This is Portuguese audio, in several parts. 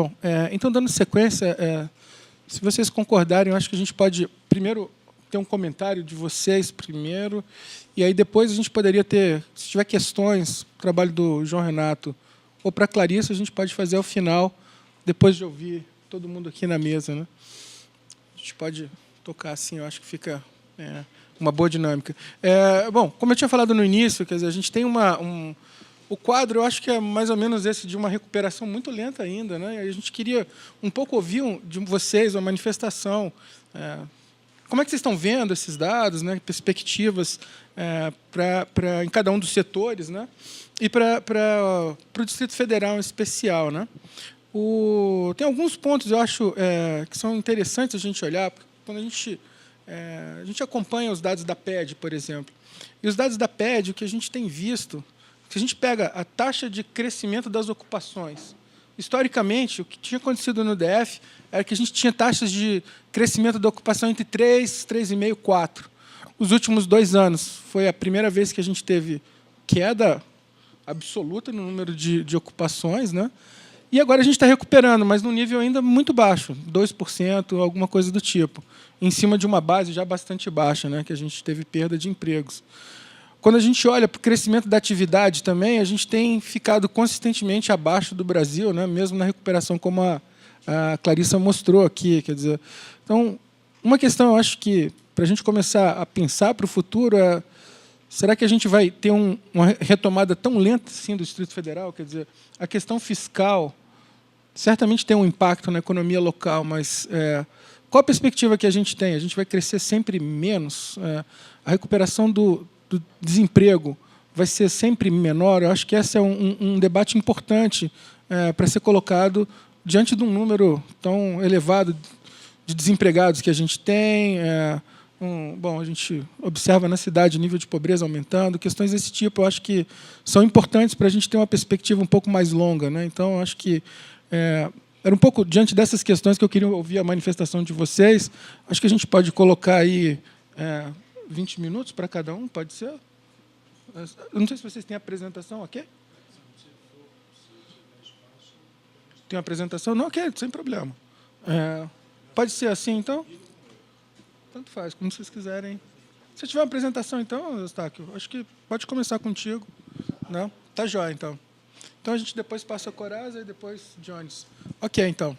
Bom, então, dando sequência, se vocês concordarem, eu acho que a gente pode, primeiro, ter um comentário de vocês primeiro, e aí depois a gente poderia ter, se tiver questões, o trabalho do João Renato ou para a Clarissa, a gente pode fazer ao final, depois de ouvir todo mundo aqui na mesa, né? A gente pode tocar assim, eu acho que fica uma boa dinâmica. Bom, como eu tinha falado no início, quer dizer, a gente tem o quadro, eu acho que é mais ou menos esse de uma recuperação muito lenta ainda, né? E a gente queria um pouco ouvir de vocês uma manifestação. Como é que vocês estão vendo esses dados, né? Perspectivas em cada um dos setores, né? E para o Distrito Federal em especial, né? Tem alguns pontos, eu acho, que são interessantes a gente olhar, porque quando a gente acompanha os dados da PED, por exemplo, e os dados da PED, o que a gente tem visto, se a gente pega a taxa de crescimento das ocupações, historicamente, o que tinha acontecido no DF era que a gente tinha taxas de crescimento da ocupação entre 3, 3,5, 4. Os últimos 2 anos foi a primeira vez que a gente teve queda absoluta no número de ocupações, né? E agora a gente está recuperando, mas num nível ainda muito baixo, 2%, alguma coisa do tipo, em cima de uma base já bastante baixa, né? Que a gente teve perda de empregos. Quando a gente olha para o crescimento da atividade também, a gente tem ficado consistentemente abaixo do Brasil, né? Mesmo na recuperação, como a Clarissa mostrou aqui. Quer dizer, então, uma questão, eu acho que, para a gente começar a pensar para o futuro, será que a gente vai ter uma retomada tão lenta assim do Distrito Federal? Quer dizer, a questão fiscal certamente tem um impacto na economia local, mas qual a perspectiva que a gente tem? A gente vai crescer sempre menos? A recuperação do desemprego vai ser sempre menor? Eu acho que esse é um debate importante para ser colocado diante de um número tão elevado de desempregados que a gente tem. Bom, a gente observa na cidade o nível de pobreza aumentando, questões desse tipo, eu acho que são importantes para a gente ter uma perspectiva um pouco mais longa, né? Então, eu acho que era um pouco diante dessas questões que eu queria ouvir a manifestação de vocês. Acho que a gente pode colocar aí 20 minutos para cada um, pode ser? Eu não sei se vocês têm apresentação aqui. Tem uma apresentação? Não, ok, sem problema. Pode ser assim, então? Tanto faz, como vocês quiserem. Se tiver uma apresentação, então, Eustáquio, acho que pode começar contigo. Não? Tá jóia, então. Então, a gente depois passa a Coraza e depois Jones. Ok, então.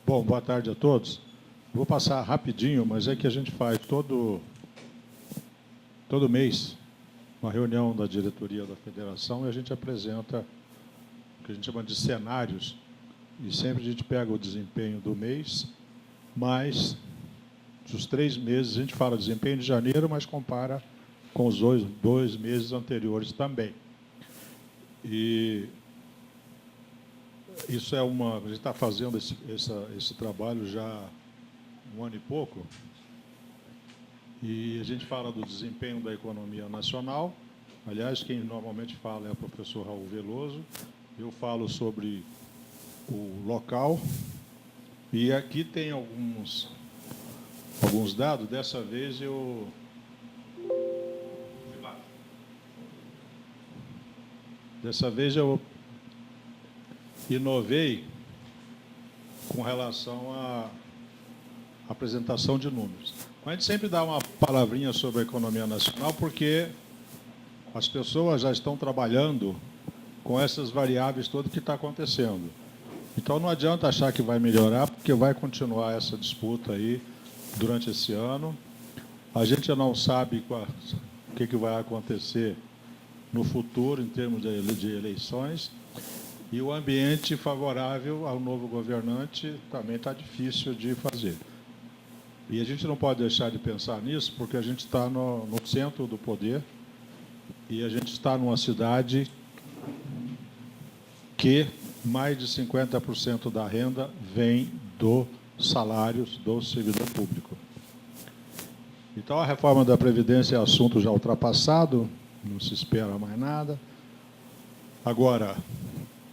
Bom, boa tarde a todos. Vou passar rapidinho, mas é que a gente faz todo mês uma reunião da diretoria da federação e a gente apresenta o que a gente chama de cenários, e sempre a gente pega o desempenho do mês, mais os 3 meses, a gente fala desempenho de janeiro, mas compara com os dois meses anteriores também. E isso a gente está fazendo esse trabalho já há 1 ano e pouco, e a gente fala do desempenho da economia nacional. Aliás, quem normalmente fala é o professor Raul Veloso. Eu falo sobre o local, e aqui tem alguns dados. Dessa vez eu inovei com relação à apresentação de números. A gente sempre dá uma palavrinha sobre a economia nacional, porque as pessoas já estão trabalhando com essas variáveis todas que está acontecendo. Então, não adianta achar que vai melhorar, porque vai continuar essa disputa aí durante esse ano. A gente não sabe o que vai acontecer no futuro, em termos de eleições, e o ambiente favorável ao novo governante também está difícil de fazer. E a gente não pode deixar de pensar nisso, porque a gente está no centro do poder e a gente está numa cidade que mais de 50% da renda vem dos salários do servidor público. Então, a reforma da Previdência é assunto já ultrapassado, não se espera mais nada. Agora,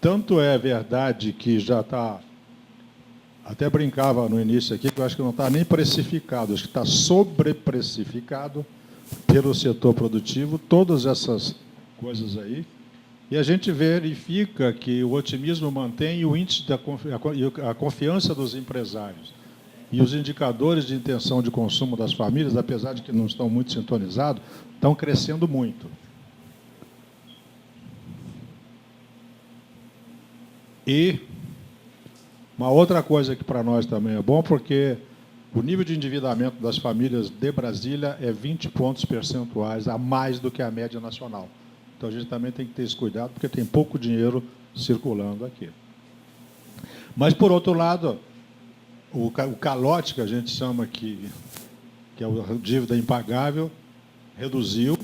tanto é verdade que já está, até brincava no início aqui, que eu acho que não está nem precificado, acho que está sobreprecificado pelo setor produtivo, todas essas coisas aí, e a gente verifica que o otimismo mantém o índice a confiança dos empresários e os indicadores de intenção de consumo das famílias, apesar de que não estão muito sintonizados, estão crescendo muito. E uma outra coisa que para nós também é bom, porque o nível de endividamento das famílias de Brasília é 20 pontos percentuais a mais do que a média nacional. Então, a gente também tem que ter esse cuidado, porque tem pouco dinheiro circulando aqui. Mas, por outro lado, o calote, que a gente chama que é a dívida impagável, reduziu,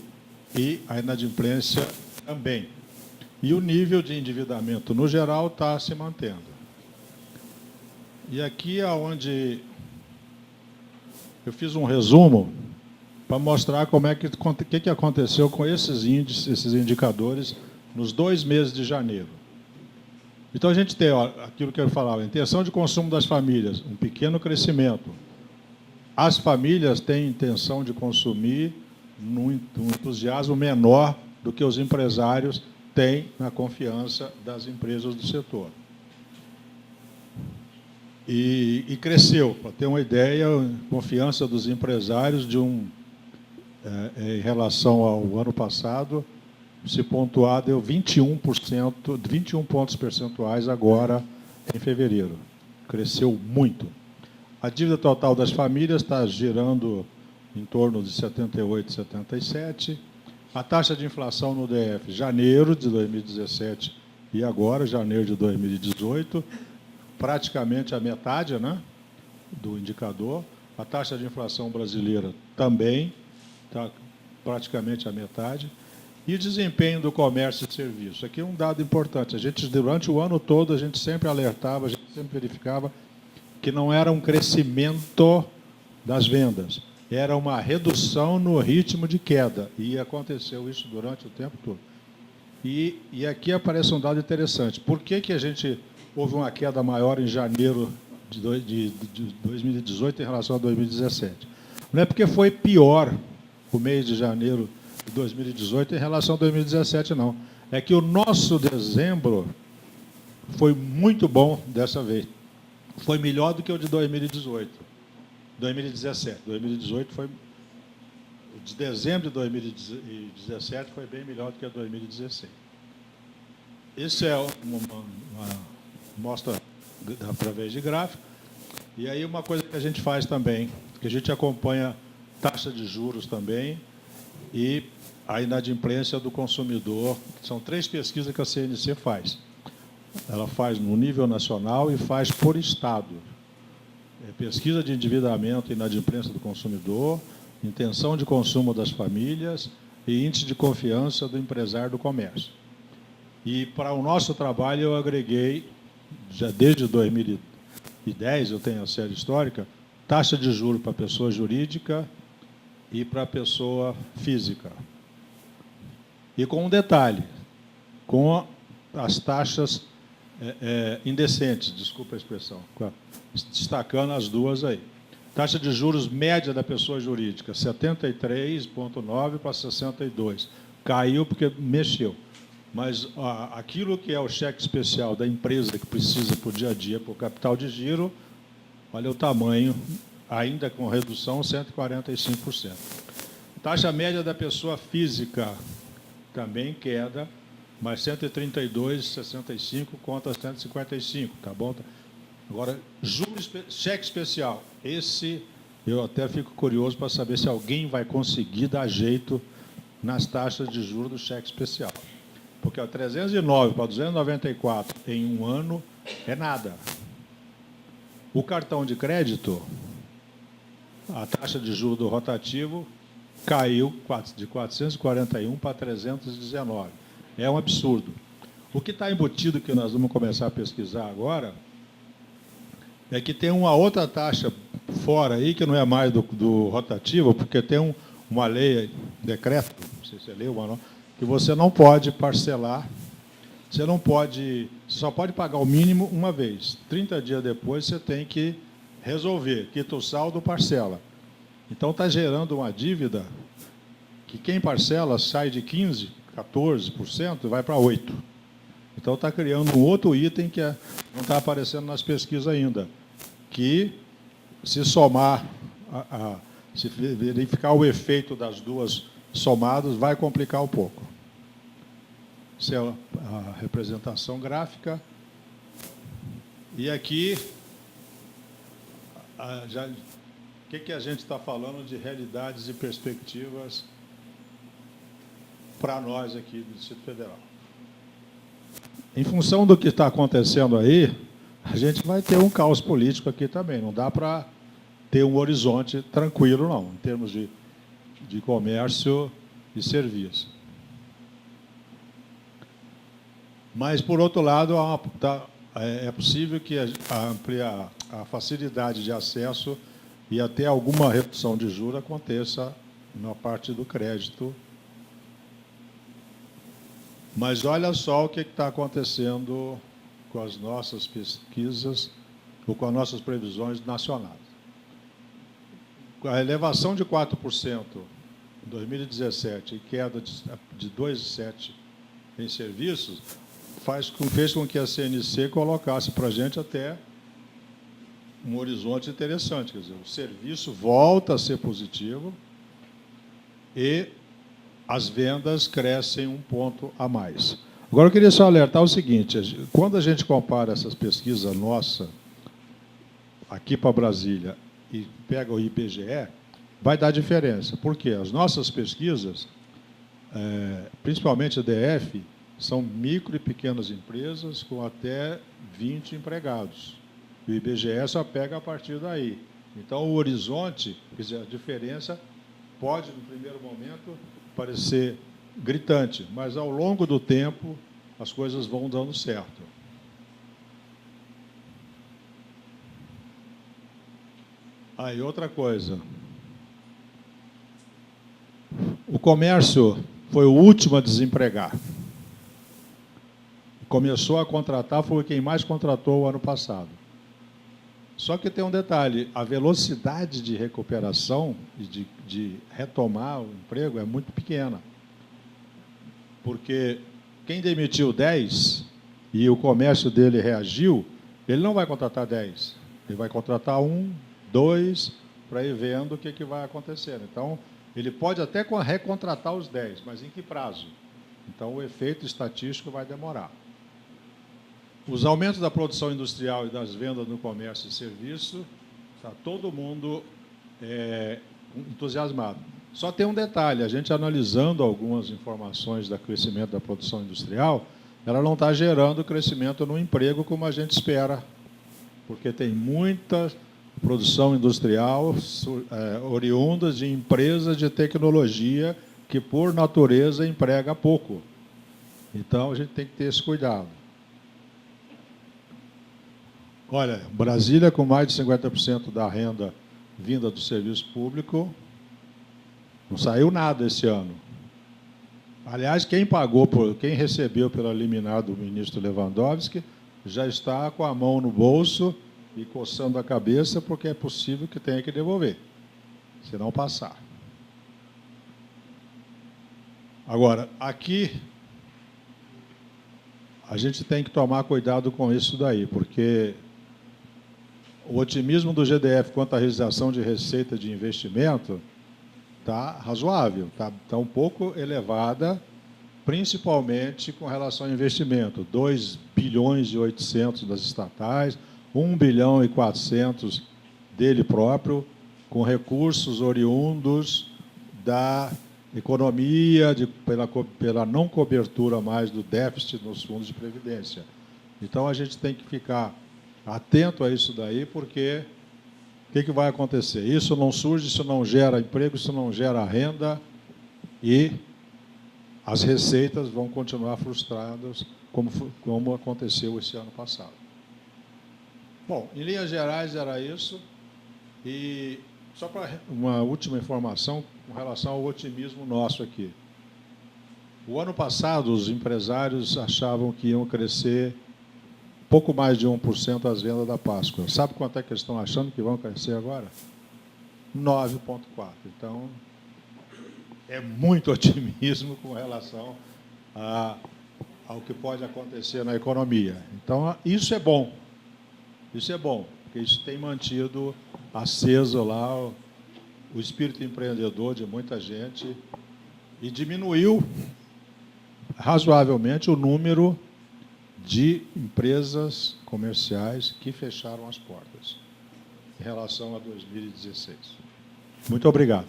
e a inadimplência também. E o nível de endividamento, no geral, está se mantendo. E aqui é onde eu fiz um resumo para mostrar como é que aconteceu com esses índices, esses indicadores, nos 2 meses de janeiro. Então, a gente tem aquilo que eu falava, a intenção de consumo das famílias, um pequeno crescimento. As famílias têm intenção de consumir num entusiasmo menor do que os empresários têm na confiança das empresas do setor. E cresceu, para ter uma ideia, a confiança dos empresários em relação ao ano passado, se pontuar, deu 21%, 21 pontos percentuais agora em fevereiro. Cresceu muito. A dívida total das famílias está girando em torno de 78, 77. A taxa de inflação no DF, janeiro de 2017 e agora, janeiro de 2018, praticamente a metade, né, do indicador. A taxa de inflação brasileira também está praticamente a metade. E o desempenho do comércio e serviço. Aqui é um dado importante. A gente, durante o ano todo, a gente sempre alertava, a gente sempre verificava que não era um crescimento das vendas, era uma redução no ritmo de queda. E aconteceu isso durante o tempo todo. E aqui aparece um dado interessante. Por que a gente houve uma queda maior em janeiro de 2018 em relação a 2017? Não é porque foi pior o mês de janeiro de 2018 em relação a 2017, não. É que o nosso dezembro foi muito bom dessa vez. Foi melhor do que o de 2018. 2017. 2018 foi... O de dezembro de 2017 foi bem melhor do que o de 2016. Isso é uma mostra através de gráfico. E aí uma coisa que a gente faz também, que a gente acompanha taxa de juros também e a inadimplência do consumidor. São 3 pesquisas que a CNC faz. Ela faz no nível nacional e faz por estado. Pesquisa de endividamento e inadimplência do consumidor, intenção de consumo das famílias e índice de confiança do empresário do comércio. E para o nosso trabalho eu agreguei, já desde 2010 eu tenho a série histórica, taxa de juros para pessoa jurídica e para a pessoa física. E com um detalhe, com as taxas indecentes, desculpa a expressão, destacando as duas aí. Taxa de juros média da pessoa jurídica, 73,9 para 62. Caiu porque mexeu. Mas aquilo que é o cheque especial da empresa que precisa para o dia a dia, para o capital de giro, olha o tamanho, ainda com redução, 145%. Taxa média da pessoa física, também queda, mais 132,65 contra 155, tá bom? Agora, cheque especial. Esse, eu até fico curioso para saber se alguém vai conseguir dar jeito nas taxas de juros do cheque especial. Porque 309 para 294 em um ano é nada. O cartão de crédito, a taxa de juros do rotativo caiu de 441 para 319. É um absurdo. O que está embutido, que nós vamos começar a pesquisar agora, é que tem uma outra taxa fora aí, que não é mais do rotativo, porque tem uma lei, decreto, não sei se você leu, mas não, que você não pode parcelar, você só pode pagar o mínimo uma vez. 30 dias depois você tem que resolver, quita o saldo, parcela. Então está gerando uma dívida que quem parcela sai de 15%, 14% e vai para 8%. Então está criando um outro item que não está aparecendo nas pesquisas ainda, que se somar, se verificar o efeito das duas somadas, vai complicar um pouco. Essa é a representação gráfica. E aqui, o que a gente está falando de realidades e perspectivas para nós aqui do Distrito Federal. Em função do que está acontecendo aí, a gente vai ter um caos político aqui também. Não dá para ter um horizonte tranquilo, não, em termos de comércio e serviço. Mas, por outro lado, é possível que a facilidade de acesso e até alguma redução de juros aconteça na parte do crédito. Mas olha só o que está acontecendo com as nossas pesquisas ou com as nossas previsões nacionais. A elevação de 4% em 2017 e queda de 2,7% em serviços fez com que a CNC colocasse para a gente até um horizonte interessante. Quer dizer, o serviço volta a ser positivo e as vendas crescem um ponto a mais. Agora, eu queria só alertar o seguinte, quando a gente compara essas pesquisas nossas aqui para Brasília e pega o IBGE, vai dar diferença. Por quê? As nossas pesquisas, principalmente a DF, são micro e pequenas empresas com até 20 empregados. E o IBGE só pega a partir daí. Então, o horizonte, quer dizer, a diferença pode, no primeiro momento, parecer gritante, mas, ao longo do tempo, as coisas vão dando certo. Aí, outra coisa. O comércio foi o último a desempregar. Começou a contratar, foi quem mais contratou o ano passado. Só que tem um detalhe, a velocidade de recuperação e de retomar o emprego é muito pequena. Porque quem demitiu 10 e o comércio dele reagiu, ele não vai contratar 10. Ele vai contratar 1, 2, para ir vendo o que vai acontecer. Então, ele pode até recontratar os 10, mas em que prazo? Então, o efeito estatístico vai demorar. Os aumentos da produção industrial e das vendas no comércio e serviço, está todo mundo entusiasmado. Só tem um detalhe, a gente analisando algumas informações do crescimento da produção industrial, ela não está gerando crescimento no emprego como a gente espera, porque tem muita produção industrial oriunda de empresas de tecnologia que, por natureza, emprega pouco. Então, a gente tem que ter esse cuidado. Olha, Brasília, com mais de 50% da renda vinda do serviço público, não saiu nada esse ano. Aliás, quem recebeu pela liminar do ministro Lewandowski já está com a mão no bolso e coçando a cabeça, porque é possível que tenha que devolver, se não passar. Agora, aqui, a gente tem que tomar cuidado com isso daí, porque o otimismo do GDF quanto à realização de receita de investimento está razoável, está um pouco elevada principalmente com relação ao investimento, 2 bilhões e 800 das estatais, 1 bilhão e 400 dele próprio, com recursos oriundos da economia, pela não cobertura mais do déficit nos fundos de previdência. Então, a gente tem que ficar atento a isso daí, porque o que vai acontecer? Isso não surge, isso não gera emprego, isso não gera renda, e as receitas vão continuar frustradas, como aconteceu esse ano passado. Bom, em linhas gerais era isso. E só para uma última informação com relação ao otimismo nosso aqui. O ano passado, os empresários achavam que iam crescer pouco mais de 1% as vendas da Páscoa. Sabe quanto é que eles estão achando que vão crescer agora? 9,4%. Então, é muito otimismo com relação ao que pode acontecer na economia. Então, isso é bom. Isso é bom, porque isso tem mantido aceso lá o espírito empreendedor de muita gente e diminuiu razoavelmente o número de empresas comerciais que fecharam as portas em relação a 2016. Muito obrigado.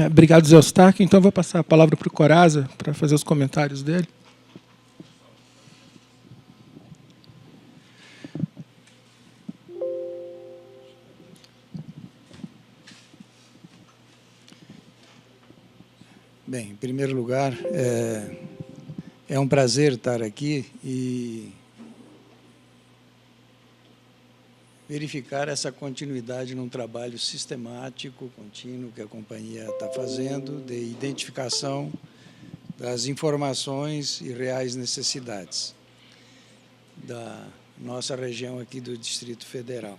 Obrigado, Zé Eustáquio. Então, eu vou passar a palavra para o Corazza para fazer os comentários dele. Bem, em primeiro lugar, é um prazer estar aqui e verificar essa continuidade num trabalho sistemático, contínuo, que a companhia está fazendo, de identificação das informações e reais necessidades da nossa região aqui do Distrito Federal.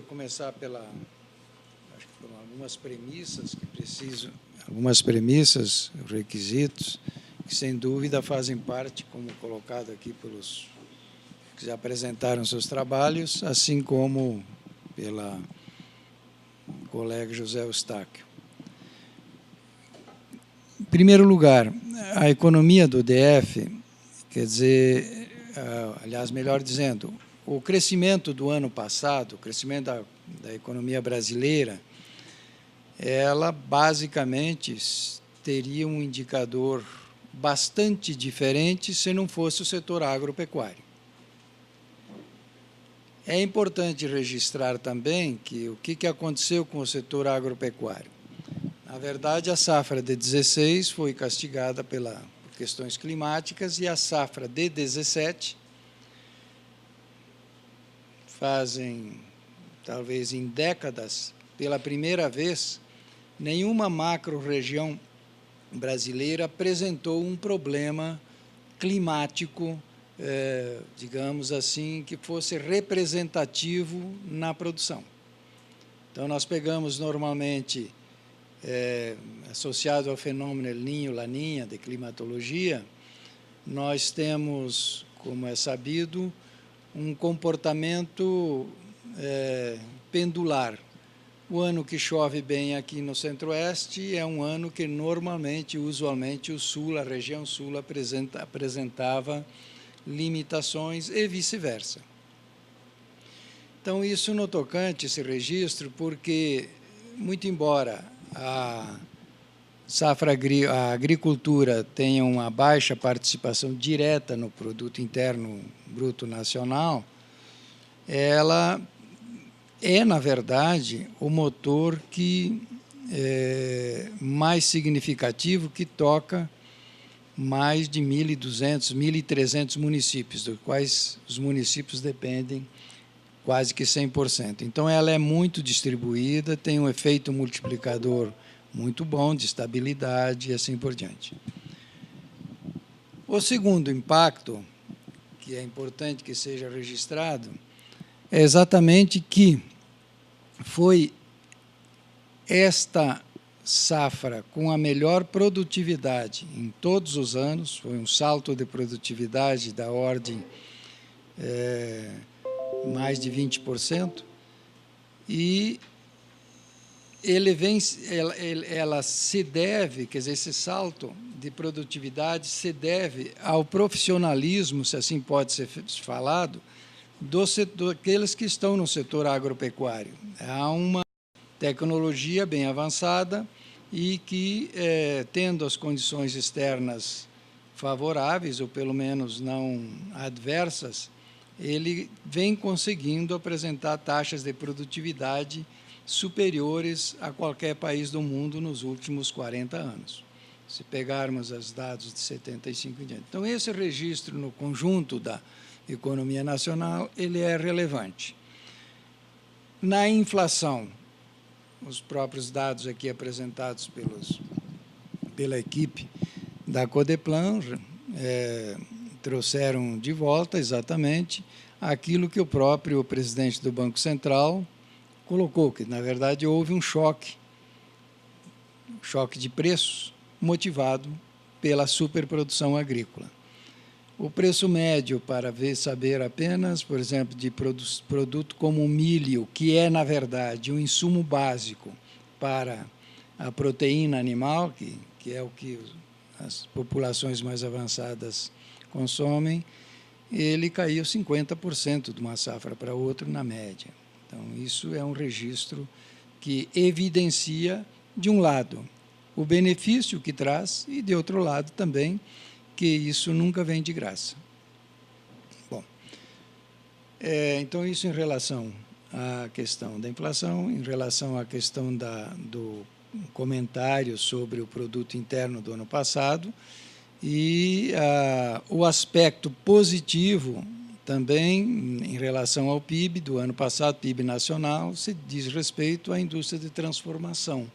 Começar acho que por algumas premissas que preciso, algumas premissas, requisitos, que sem dúvida fazem parte, como colocado aqui pelos que já apresentaram seus trabalhos, assim como pela colega José Eustáquio. Em primeiro lugar, a economia do DF, quer dizer, aliás, melhor dizendo, o crescimento do ano passado, o crescimento da economia brasileira, ela basicamente teria um indicador bastante diferente se não fosse o setor agropecuário. É importante registrar também que o que aconteceu com o setor agropecuário. Na verdade, a safra de 16 foi castigada por questões climáticas e a safra de 17 fazem, talvez em décadas, pela primeira vez, nenhuma macro-região brasileira apresentou um problema climático, digamos assim, que fosse representativo na produção. Então, nós pegamos normalmente, associado ao fenômeno El Niño, Laninha, de climatologia, nós temos, como é sabido, um comportamento pendular. O ano que chove bem aqui no Centro-Oeste é um ano que normalmente, usualmente, o Sul, a região Sul, apresentava limitações e vice-versa. Então, isso no tocante, esse registro, porque, muito embora a agricultura tenha uma baixa participação direta no Produto Interno Bruto Nacional, ela é, na verdade, o motor mais significativo que toca mais de 1.200, 1.300 municípios, dos quais os municípios dependem quase que 100%. Então, ela é muito distribuída, tem um efeito multiplicador muito bom, de estabilidade e assim por diante. O segundo impacto, que é importante que seja registrado, é exatamente que foi esta safra com a melhor produtividade em todos os anos, foi um salto de produtividade da ordem mais de 20%, e ela se deve, quer dizer, esse salto de produtividade se deve ao profissionalismo, se assim pode ser falado, daqueles que estão no setor agropecuário. Há uma tecnologia bem avançada e que, tendo as condições externas favoráveis, ou pelo menos não adversas, ele vem conseguindo apresentar taxas de produtividade superiores a qualquer país do mundo nos últimos 40 anos, se pegarmos os dados de 75 em diante. Então, esse registro no conjunto da economia nacional, ele é relevante. Na inflação, os próprios dados aqui apresentados pela equipe da Codeplan trouxeram de volta exatamente aquilo que o próprio presidente do Banco Central colocou, que, na verdade, houve um choque de preços motivado pela superprodução agrícola. O preço médio, para saber apenas, por exemplo, de produto como o milho, que é, na verdade, um insumo básico para a proteína animal, que é o que as populações mais avançadas consomem, ele caiu 50% de uma safra para outra, na média. Então, isso é um registro que evidencia, de um lado, o benefício que traz e, de outro lado, também, que isso nunca vem de graça. Bom, então, isso em relação à questão da inflação, em relação à questão do comentário sobre o produto interno do ano passado, e o aspecto positivo também em relação ao PIB do ano passado, PIB nacional, se diz respeito à indústria de transformação,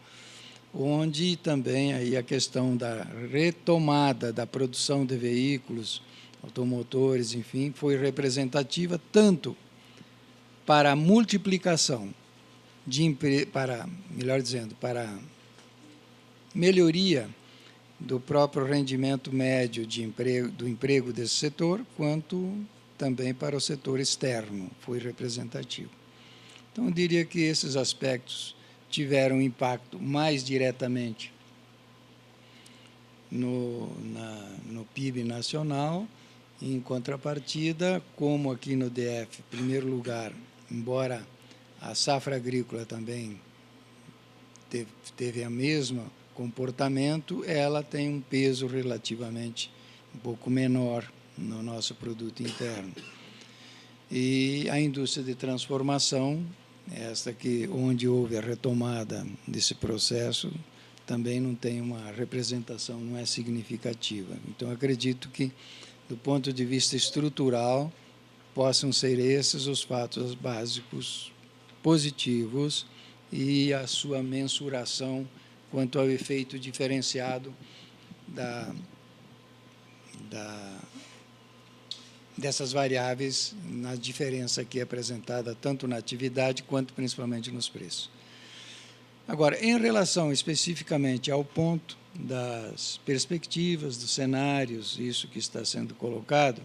onde também aí a questão da retomada da produção de veículos, automotores, enfim, foi representativa tanto para a multiplicação para a melhoria do próprio rendimento médio do emprego desse setor, quanto também para o setor externo, foi representativo. Então, eu diria que esses aspectos tiveram impacto mais diretamente no PIB nacional, em contrapartida, como aqui no DF, em primeiro lugar, embora a safra agrícola também teve o mesmo comportamento, ela tem um peso relativamente um pouco menor no nosso produto interno. E a indústria de transformação, onde houve a retomada desse processo, também não tem uma representação, não é significativa. Então, acredito que, do ponto de vista estrutural, possam ser esses os fatos básicos positivos e a sua mensuração quanto ao efeito diferenciado dessas variáveis na diferença aqui apresentada, tanto na atividade quanto principalmente nos preços. Agora, em relação especificamente ao ponto das perspectivas, dos cenários, isso que está sendo colocado,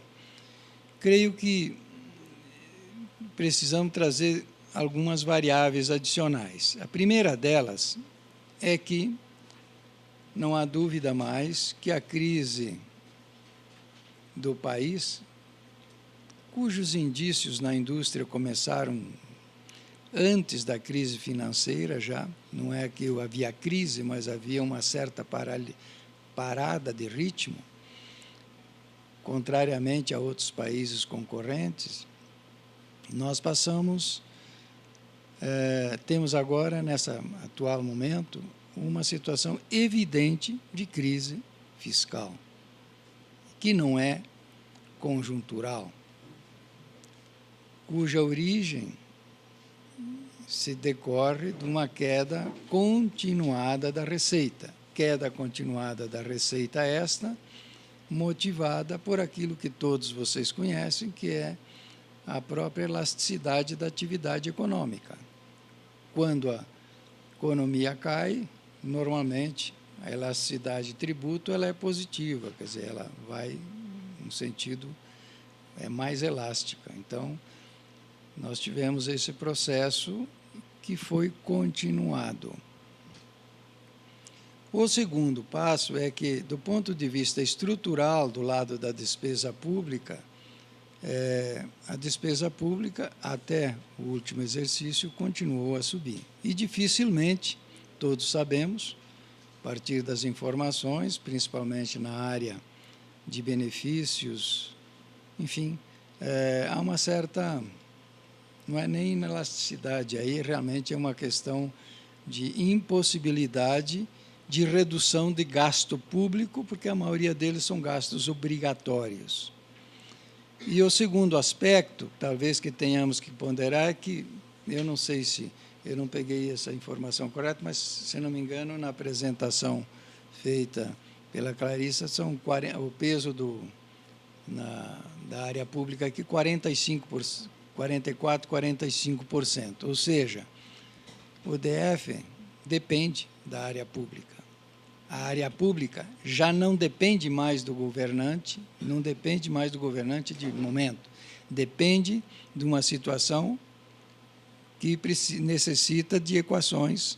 creio que precisamos trazer algumas variáveis adicionais. A primeira delas é que não há dúvida mais que a crise do país, cujos indícios na indústria começaram antes da crise financeira já, não é que havia crise, mas havia uma certa parada de ritmo, contrariamente a outros países concorrentes, nós temos agora, nesse atual momento, uma situação evidente de crise fiscal, que não é conjuntural, cuja origem se decorre de uma queda continuada da receita. Queda continuada da receita esta, motivada por aquilo que todos vocês conhecem, que é a própria elasticidade da atividade econômica. Quando a economia cai, normalmente a elasticidade de tributo ela é positiva, quer dizer, ela vai no sentido mais elástica. Então, nós tivemos esse processo que foi continuado. O segundo passo é que, do ponto de vista estrutural, do lado da despesa pública, a despesa pública, até o último exercício, continuou a subir. E, dificilmente, todos sabemos, a partir das informações, principalmente na área de benefícios, enfim, há uma certa... Não é nem inelasticidade, aí realmente é uma questão de impossibilidade de redução de gasto público, porque a maioria deles são gastos obrigatórios. E o segundo aspecto, talvez que tenhamos que ponderar, é que, eu não sei se, eu não peguei essa informação correta, mas, se não me engano, na apresentação feita pela Clarissa, o peso da área pública aqui, 44%, 45%. Ou seja, o DF depende da área pública. A área pública já não depende mais do governante, não depende mais do governante de momento, depende de uma situação que necessita de equações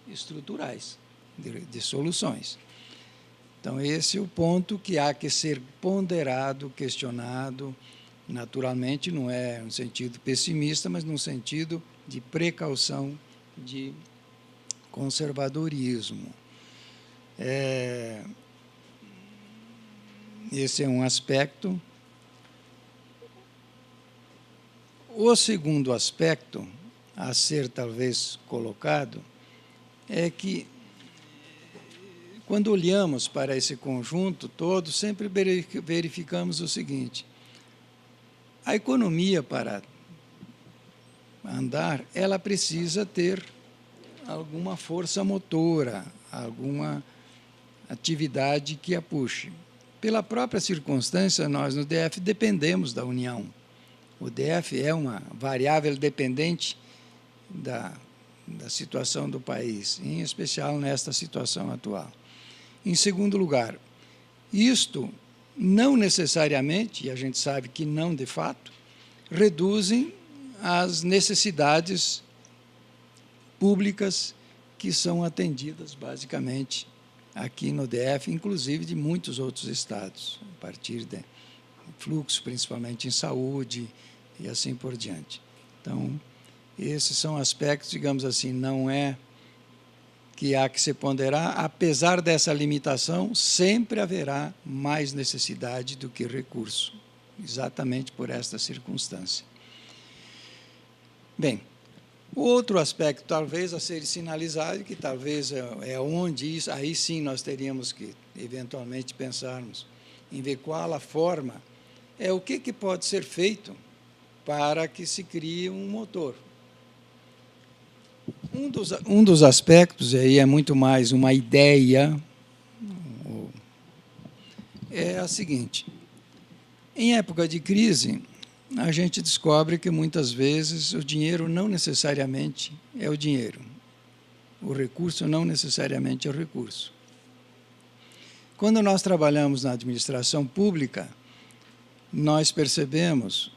estruturais, de soluções. Então, esse é o ponto que há que ser ponderado, questionado, naturalmente, não é no sentido pessimista, mas no sentido de precaução, de conservadorismo. Esse é um aspecto. O segundo aspecto a ser, talvez, colocado é que, quando olhamos para esse conjunto todo, sempre verificamos o seguinte: a economia, para andar, ela precisa ter alguma força motora, alguma atividade que a puxe. Pela própria circunstância, nós no DF dependemos da União. O DF é uma variável dependente da situação do país, em especial nesta situação atual. Em segundo lugar, isto não necessariamente, e a gente sabe que não de fato, reduzem as necessidades públicas que são atendidas basicamente aqui no DF, inclusive de muitos outros estados, a partir de fluxo, principalmente em saúde e assim por diante. Então, esses são aspectos, digamos assim, não é que há que se ponderar, apesar dessa limitação, sempre haverá mais necessidade do que recurso, exatamente por esta circunstância. Bem, outro aspecto, talvez, a ser sinalizado, que talvez é onde, aí sim nós teríamos que, eventualmente, pensarmos em ver qual a forma, é o que pode ser feito para que se crie um motor. Um dos aspectos, e aí é muito mais uma ideia, é a seguinte: em época de crise, a gente descobre que, muitas vezes, o dinheiro não necessariamente é o dinheiro. O recurso não necessariamente é o recurso. Quando nós trabalhamos na administração pública, nós percebemos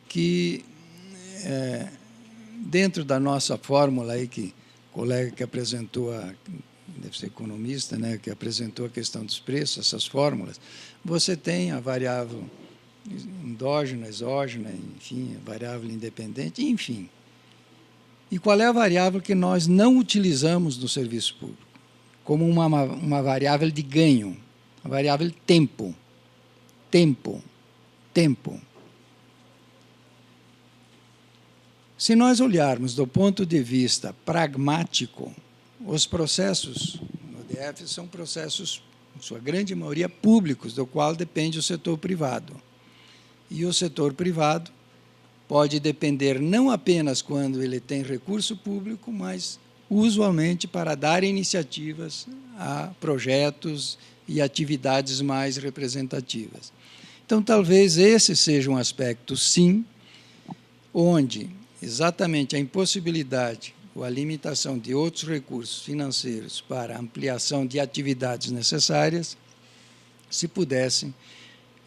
que, dentro da nossa fórmula, aí, que o colega que apresentou, deve ser economista, né, que apresentou a questão dos preços, essas fórmulas, você tem a variável endógena, exógena, enfim, a variável independente, enfim. E qual é a variável que nós não utilizamos no serviço público? Como uma variável de ganho, a variável tempo. Tempo. Tempo. Se nós olharmos do ponto de vista pragmático, os processos no DF são processos, em sua grande maioria, públicos, do qual depende o setor privado. E o setor privado pode depender não apenas quando ele tem recurso público, mas, usualmente, para dar iniciativas a projetos e atividades mais representativas. Então, talvez esse seja um aspecto, sim, onde exatamente a impossibilidade ou a limitação de outros recursos financeiros para ampliação de atividades necessárias, se pudessem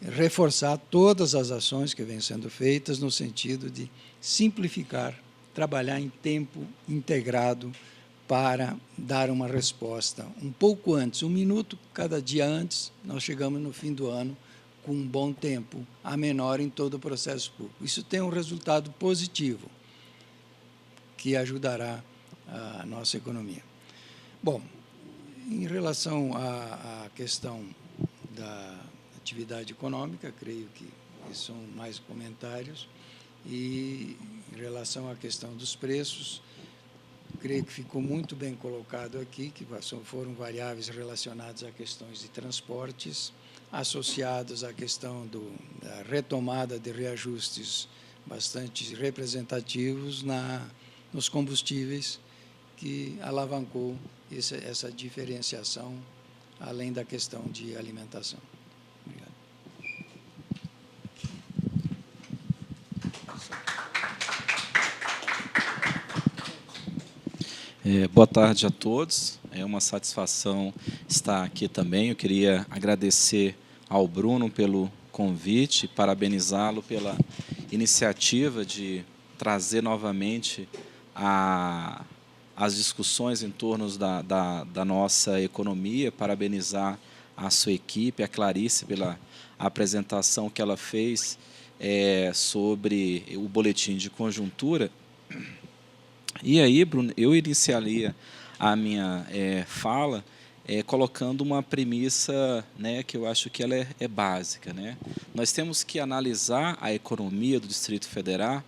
reforçar todas as ações que vêm sendo feitas no sentido de simplificar, trabalhar em tempo integrado para dar uma resposta um pouco antes, 1 minuto cada dia antes, nós chegamos no fim do ano com um bom tempo, a menor em todo o processo público. Isso tem um resultado positivo, que ajudará a nossa economia. Bom, em relação à questão da atividade econômica, creio que são mais comentários, e em relação à questão dos preços, creio que ficou muito bem colocado aqui, que foram variáveis relacionadas a questões de transportes, associados à questão da retomada de reajustes bastante representativos nos combustíveis, que alavancou essa diferenciação, além da questão de alimentação. Obrigado. Boa tarde a todos. É uma satisfação estar aqui também. Eu queria agradecer ao Bruno pelo convite, parabenizá-lo pela iniciativa de trazer novamente as discussões em torno da nossa economia, parabenizar a sua equipe, a Clarice, pela apresentação que ela fez sobre o boletim de conjuntura. E aí, Bruno, eu iniciaria a minha fala colocando uma premissa, né, que eu acho que ela é básica, né? Nós temos que analisar a economia do Distrito Federal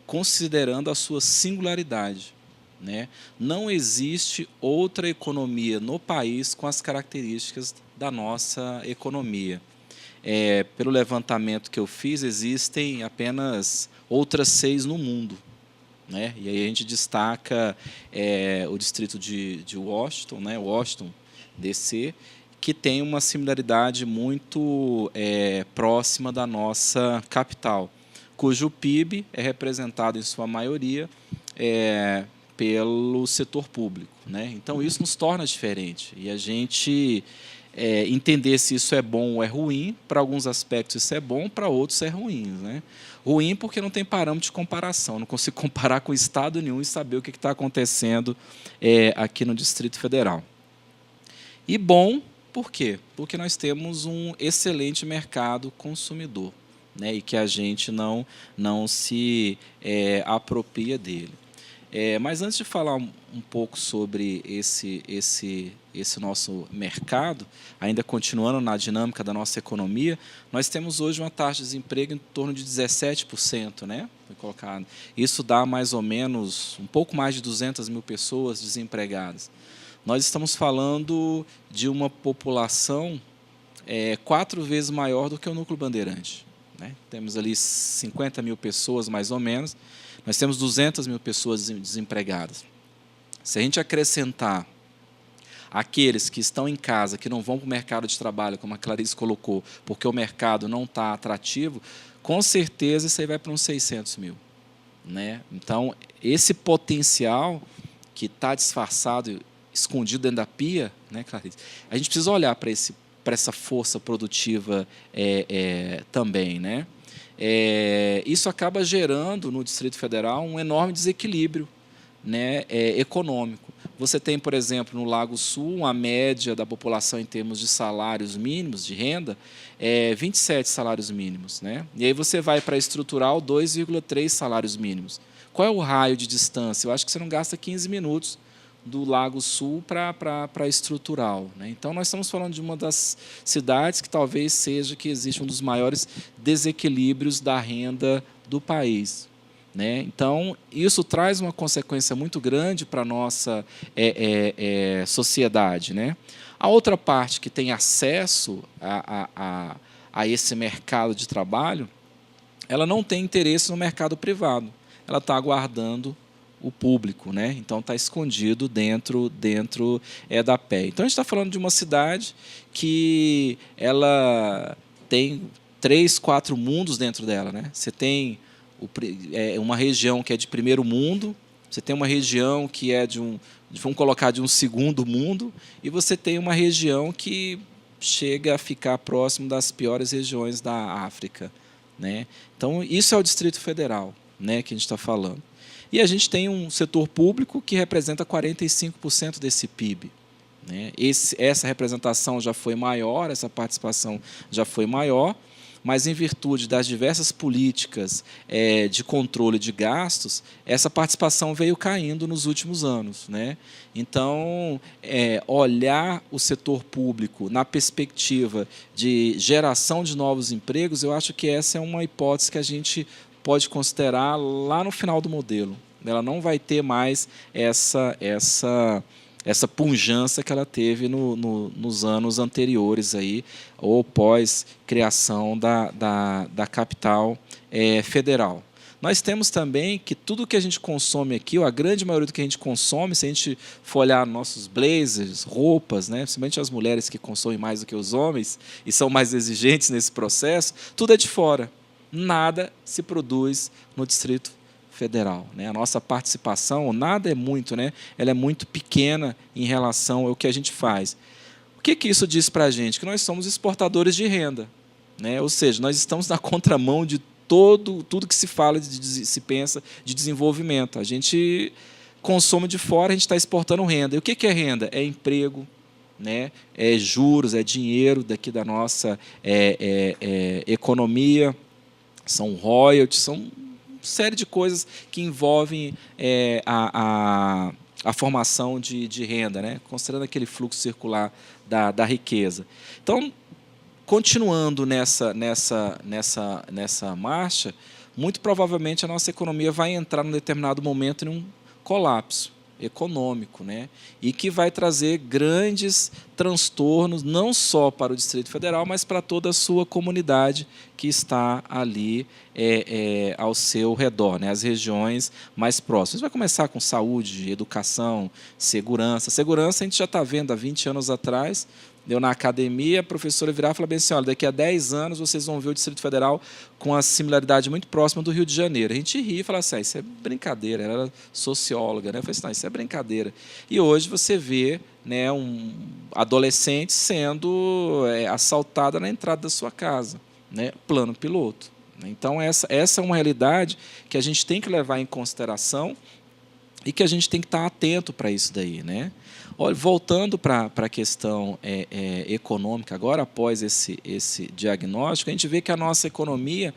considerando a sua singularidade, né? Não existe outra economia no país com as características da nossa economia. Pelo levantamento que eu fiz, existem apenas outras 6 no mundo, né? E aí a gente destaca o distrito de Washington, né? Washington, D.C., que tem uma similaridade muito próxima da nossa capital, cujo PIB é representado, em sua maioria, pelo setor público, né? Então, isso nos torna diferente. E a gente entender se isso é bom ou é ruim, para alguns aspectos isso é bom, para outros é ruim, né? Ruim porque não tem parâmetro de comparação, não consigo comparar com estado nenhum e saber o que está acontecendo aqui no Distrito Federal. E bom, por quê? Porque nós temos um excelente mercado consumidor, né, e que a gente não se apropria dele. Mas antes de falar um pouco sobre esse nosso mercado, ainda continuando na dinâmica da nossa economia, nós temos hoje uma taxa de desemprego em torno de 17%, né? Foi colocado. Isso dá mais ou menos um pouco mais de 200 mil pessoas desempregadas. Nós estamos falando de uma população 4 vezes maior do que o Núcleo Bandeirante, né? Temos ali 50 mil pessoas, mais ou menos. Nós temos 200 mil pessoas desempregadas. Se a gente acrescentar aqueles que estão em casa, que não vão para o mercado de trabalho, como a Clarice colocou, porque o mercado não está atrativo, com certeza isso aí vai para uns 600 mil, né? Então, esse potencial que está disfarçado, escondido dentro da pia, né, Clarice? A gente precisa olhar para essa força produtiva também, né? Isso acaba gerando no Distrito Federal um enorme desequilíbrio, né, econômico. Você tem, por exemplo, no Lago Sul, a média da população em termos de salários mínimos, de renda, 27 salários mínimos, né? E aí você vai para a estrutural, 2,3 salários mínimos. Qual é o raio de distância? Eu acho que você não gasta 15 minutos do Lago Sul para a estrutural, né? Então, nós estamos falando de uma das cidades que talvez seja que existe um dos maiores desequilíbrios da renda do país, né? Então, isso traz uma consequência muito grande para a nossa sociedade, né? A outra parte que tem acesso a esse mercado de trabalho, ela não tem interesse no mercado privado, ela está aguardando o público, né? Então está escondido dentro da PEA. Então a gente está falando de uma cidade que ela tem 3, 4 mundos dentro dela, né? Você tem uma região que é de primeiro mundo, você tem uma região que é vamos colocar, de um segundo mundo, e você tem uma região que chega a ficar próximo das piores regiões da África, né? Então isso é o Distrito Federal, né, que a gente está falando. E a gente tem um setor público que representa 45% desse PIB. Né? Essa representação já foi maior, essa participação já foi maior, mas, em virtude das diversas políticas de controle de gastos, essa participação veio caindo nos últimos anos. Né? Então, olhar o setor público na perspectiva de geração de novos empregos, eu acho que essa é uma hipótese que a gente pode considerar lá no final do modelo. Ela não vai ter mais essa pujança que ela teve nos anos anteriores, aí, ou pós-criação da capital federal. Nós temos também que tudo que a gente consome aqui, ou a grande maioria do que a gente consome, se a gente for olhar nossos blazers, roupas, né, principalmente as mulheres que consomem mais do que os homens e são mais exigentes nesse processo, tudo é de fora. Nada se produz no Distrito Federal. Né? A nossa participação, nada é muito, né? Ela é muito pequena em relação ao que a gente faz. O que isso diz para a gente? Que nós somos exportadores de renda. Né? Ou seja, nós estamos na contramão de tudo que se fala, se pensa de desenvolvimento. A gente consome de fora, a gente está exportando renda. E o que é renda? É emprego, né? É juros, é dinheiro daqui da nossa economia, são royalties, são uma série de coisas que envolvem a formação de renda, né? Considerando aquele fluxo circular da riqueza. Então, continuando nessa marcha, muito provavelmente a nossa economia vai entrar num determinado momento em um colapso econômico, né? E que vai trazer grandes transtornos, não só para o Distrito Federal, mas para toda a sua comunidade que está ali ao seu redor, né? As regiões mais próximas. Vai começar com saúde, educação, segurança. Segurança a gente já está vendo há 20 anos atrás. Eu, na academia, a professora virava e falava bem assim, olha, daqui a 10 anos vocês vão ver o Distrito Federal com a similaridade muito próxima do Rio de Janeiro. A gente ria e falava assim, isso é brincadeira. Ela era socióloga, né? Eu falei assim, não, isso é brincadeira. E hoje você vê, né, um adolescente sendo assaltada na entrada da sua casa, né? Plano piloto. Então, essa é uma realidade que a gente tem que levar em consideração e que a gente tem que estar atento para isso daí, né? Olha, voltando para a questão econômica, agora após esse diagnóstico, a gente vê que a nossa economia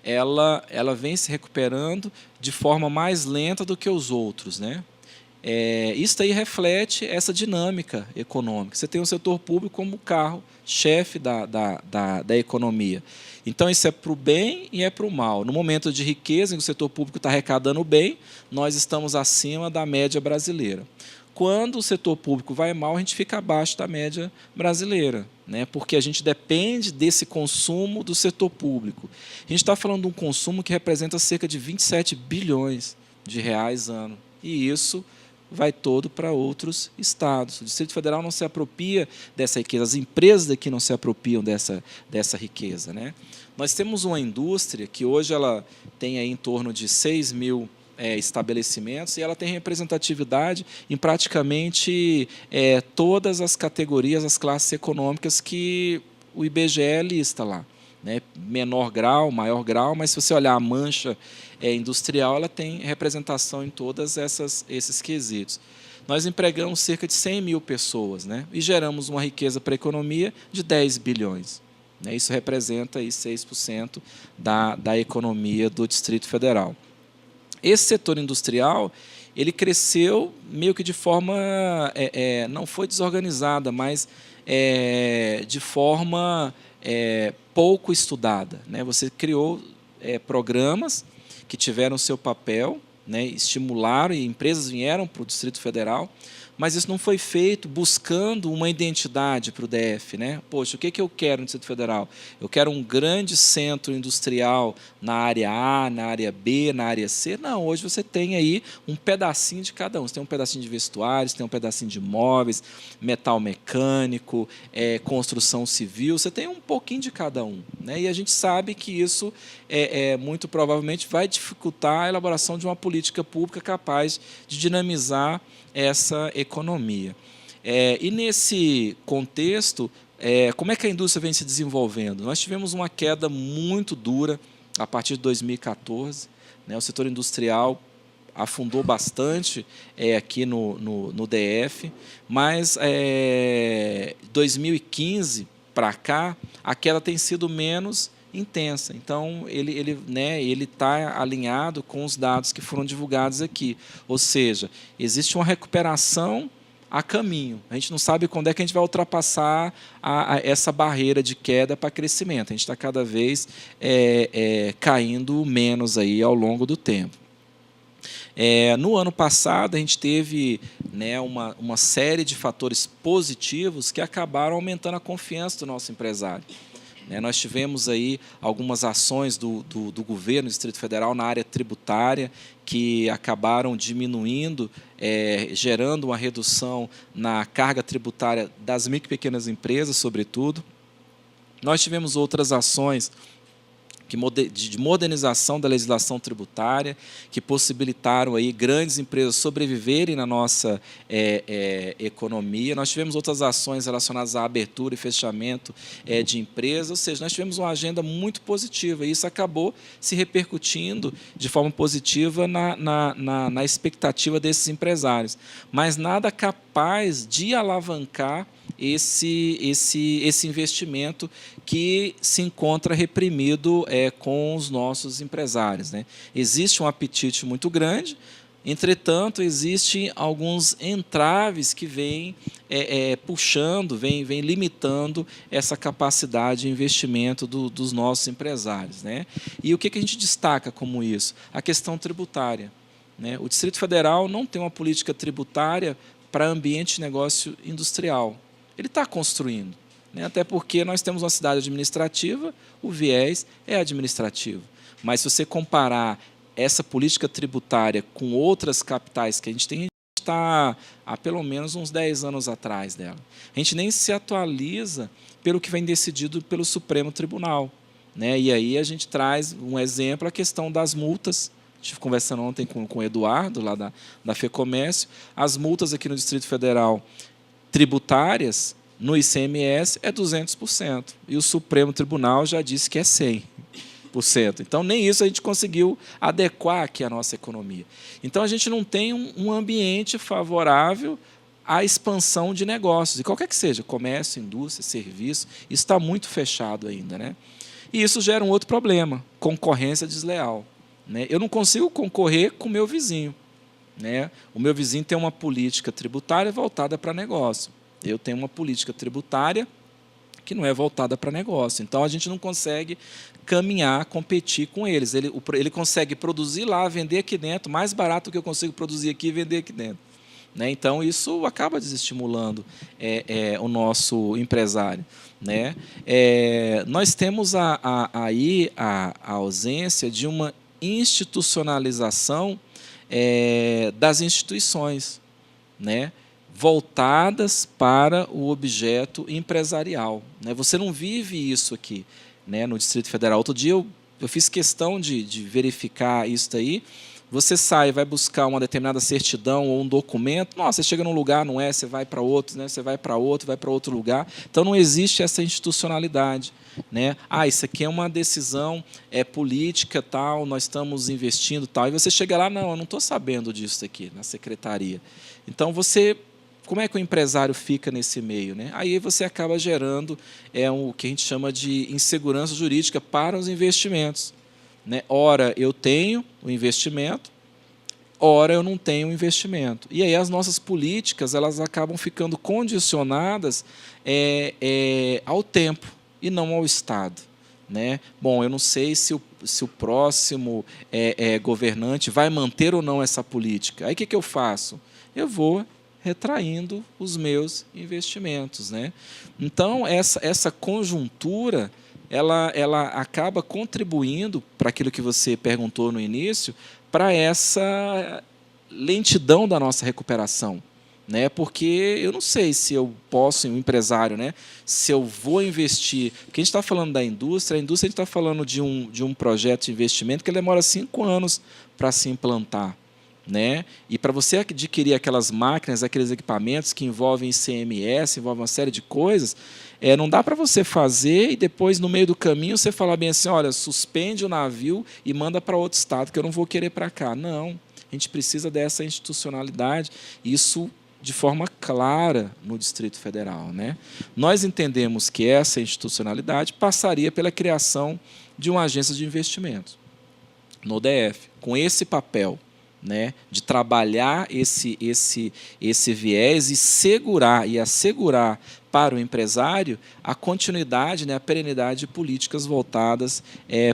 ela vem se recuperando de forma mais lenta do que os outros, né? Isso aí reflete essa dinâmica econômica. Você tem o setor público como carro-chefe da economia. Então, isso é para o bem e é para o mal. No momento de riqueza, em que o setor público está arrecadando bem, nós estamos acima da média brasileira. Quando o setor público vai mal, a gente fica abaixo da média brasileira, né? Porque a gente depende desse consumo do setor público. A gente está falando de um consumo que representa cerca de 27 bilhões de reais ano. E isso vai todo para outros estados. O Distrito Federal não se apropria dessa riqueza, as empresas daqui não se apropriam dessa riqueza, né? Nós temos uma indústria que hoje ela tem aí em torno de 6 mil estabelecimentos e ela tem representatividade em praticamente todas as categorias, as classes econômicas que o IBGE lista lá. Né? Menor grau, maior grau, mas se você olhar a mancha industrial, ela tem representação em todos esses quesitos. Nós empregamos cerca de 100 mil pessoas, né? E geramos uma riqueza para a economia de 10 bilhões. Né? Isso representa aí 6% da economia do Distrito Federal. Esse setor industrial ele cresceu meio que de forma, não foi desorganizada, mas de forma pouco estudada. Né? Você criou programas que tiveram seu papel, né? Estimularam e empresas vieram para o Distrito Federal, mas isso não foi feito buscando uma identidade para o DF, né? Poxa, o que eu quero no Distrito Federal? Eu quero um grande centro industrial na área A, na área B, na área C. Não, hoje você tem aí um pedacinho de cada um. Você tem um pedacinho de vestuários, tem um pedacinho de móveis, metal mecânico, construção civil, você tem um pouquinho de cada um, né? E a gente sabe que isso muito provavelmente vai dificultar a elaboração de uma política pública capaz de dinamizar essa economia. E nesse contexto, como é que a indústria vem se desenvolvendo? Nós tivemos uma queda muito dura a partir de 2014, né? O setor industrial afundou bastante aqui no DF, mas 2015 para cá, a queda tem sido menos intensa. Então, ele está alinhado com os dados que foram divulgados aqui. Ou seja, existe uma recuperação a caminho. A gente não sabe quando é que a gente vai ultrapassar essa barreira de queda para crescimento. A gente está cada vez caindo menos aí ao longo do tempo. No ano passado, a gente teve, né, uma série de fatores positivos que acabaram aumentando a confiança do nosso empresário. Nós tivemos aí algumas ações do governo do Distrito Federal na área tributária que acabaram diminuindo, gerando uma redução na carga tributária das micro e pequenas empresas, sobretudo. Nós tivemos outras ações de modernização da legislação tributária, que possibilitaram aí grandes empresas sobreviverem na nossa economia. Nós tivemos outras ações relacionadas à abertura e fechamento de empresas, ou seja, nós tivemos uma agenda muito positiva, e isso acabou se repercutindo de forma positiva na expectativa desses empresários, mas nada capaz de alavancar esse investimento que se encontra reprimido com os nossos empresários, né? Existe um apetite muito grande, entretanto, existem alguns entraves que vêm puxando, vêm limitando essa capacidade de investimento dos nossos empresários, né? E o que a gente destaca como isso? A questão tributária, né? O Distrito Federal não tem uma política tributária para ambiente de negócio industrial. Ele está construindo, né? Até porque nós temos uma cidade administrativa, o viés é administrativo. Mas se você comparar essa política tributária com outras capitais que a gente tem, a gente está há pelo menos uns 10 anos atrás dela. A gente nem se atualiza pelo que vem decidido pelo Supremo Tribunal, né? E aí a gente traz um exemplo, a questão das multas. Estive conversando ontem com o Eduardo, lá da FEComércio. As multas aqui no Distrito Federal tributárias, no ICMS, é 200%. E o Supremo Tribunal já disse que é 100%. Então, nem isso a gente conseguiu adequar aqui a nossa economia. Então, a gente não tem um ambiente favorável à expansão de negócios, e qualquer que seja, comércio, indústria, serviço, isso está muito fechado ainda, né? E isso gera um outro problema, concorrência desleal, né? Eu não consigo concorrer com o meu vizinho, né? O meu vizinho tem uma política tributária voltada para negócio. Eu tenho uma política tributária que não é voltada para negócio. Então, a gente não consegue caminhar, competir com eles. Ele consegue produzir lá, vender aqui dentro, mais barato do que eu consigo produzir aqui e vender aqui dentro, né? Então, isso acaba desestimulando o nosso empresário, né? Nós temos aí a ausência de uma institucionalização das instituições, né, voltadas para o objeto empresarial, né? Você não vive isso aqui, né, no Distrito Federal. Outro dia eu fiz questão de verificar isso aí. Você sai, vai buscar uma determinada certidão ou um documento, nossa, você chega num lugar, não é, você vai para outro, né? Você vai para outro lugar. Então, não existe essa institucionalidade, né? Isso aqui é uma decisão política, tal, nós estamos investindo, tal. E você chega lá, não, eu não estou sabendo disso aqui, na secretaria. Então, como é que o empresário fica nesse meio, né? Aí você acaba gerando o que a gente chama de insegurança jurídica para os investimentos, né? Ora eu tenho o investimento, ora eu não tenho o investimento. E aí as nossas políticas elas acabam ficando condicionadas ao tempo e não ao Estado, né? Bom, eu não sei se o próximo governante vai manter ou não essa política. Aí o que eu faço? Eu vou retraindo os meus investimentos, né? Então, essa conjuntura, ela acaba contribuindo para aquilo que você perguntou no início, para essa lentidão da nossa recuperação, né? Porque eu não sei se eu posso, um empresário, né? Se eu vou investir, porque a gente está falando da indústria, a indústria a gente está falando de um projeto de investimento que ele demora 5 anos para se implantar, né? E para você adquirir aquelas máquinas, aqueles equipamentos que envolvem ICMS, envolvem uma série de coisas, não dá para você fazer e depois, no meio do caminho, você falar bem assim, olha, suspende o navio e manda para outro estado, que eu não vou querer para cá. Não, a gente precisa dessa institucionalidade, isso de forma clara no Distrito Federal, né? Nós entendemos que essa institucionalidade passaria pela criação de uma agência de investimentos no DF, com esse papel, né, de trabalhar esse viés e assegurar para o empresário a continuidade, né, a perenidade de políticas voltadas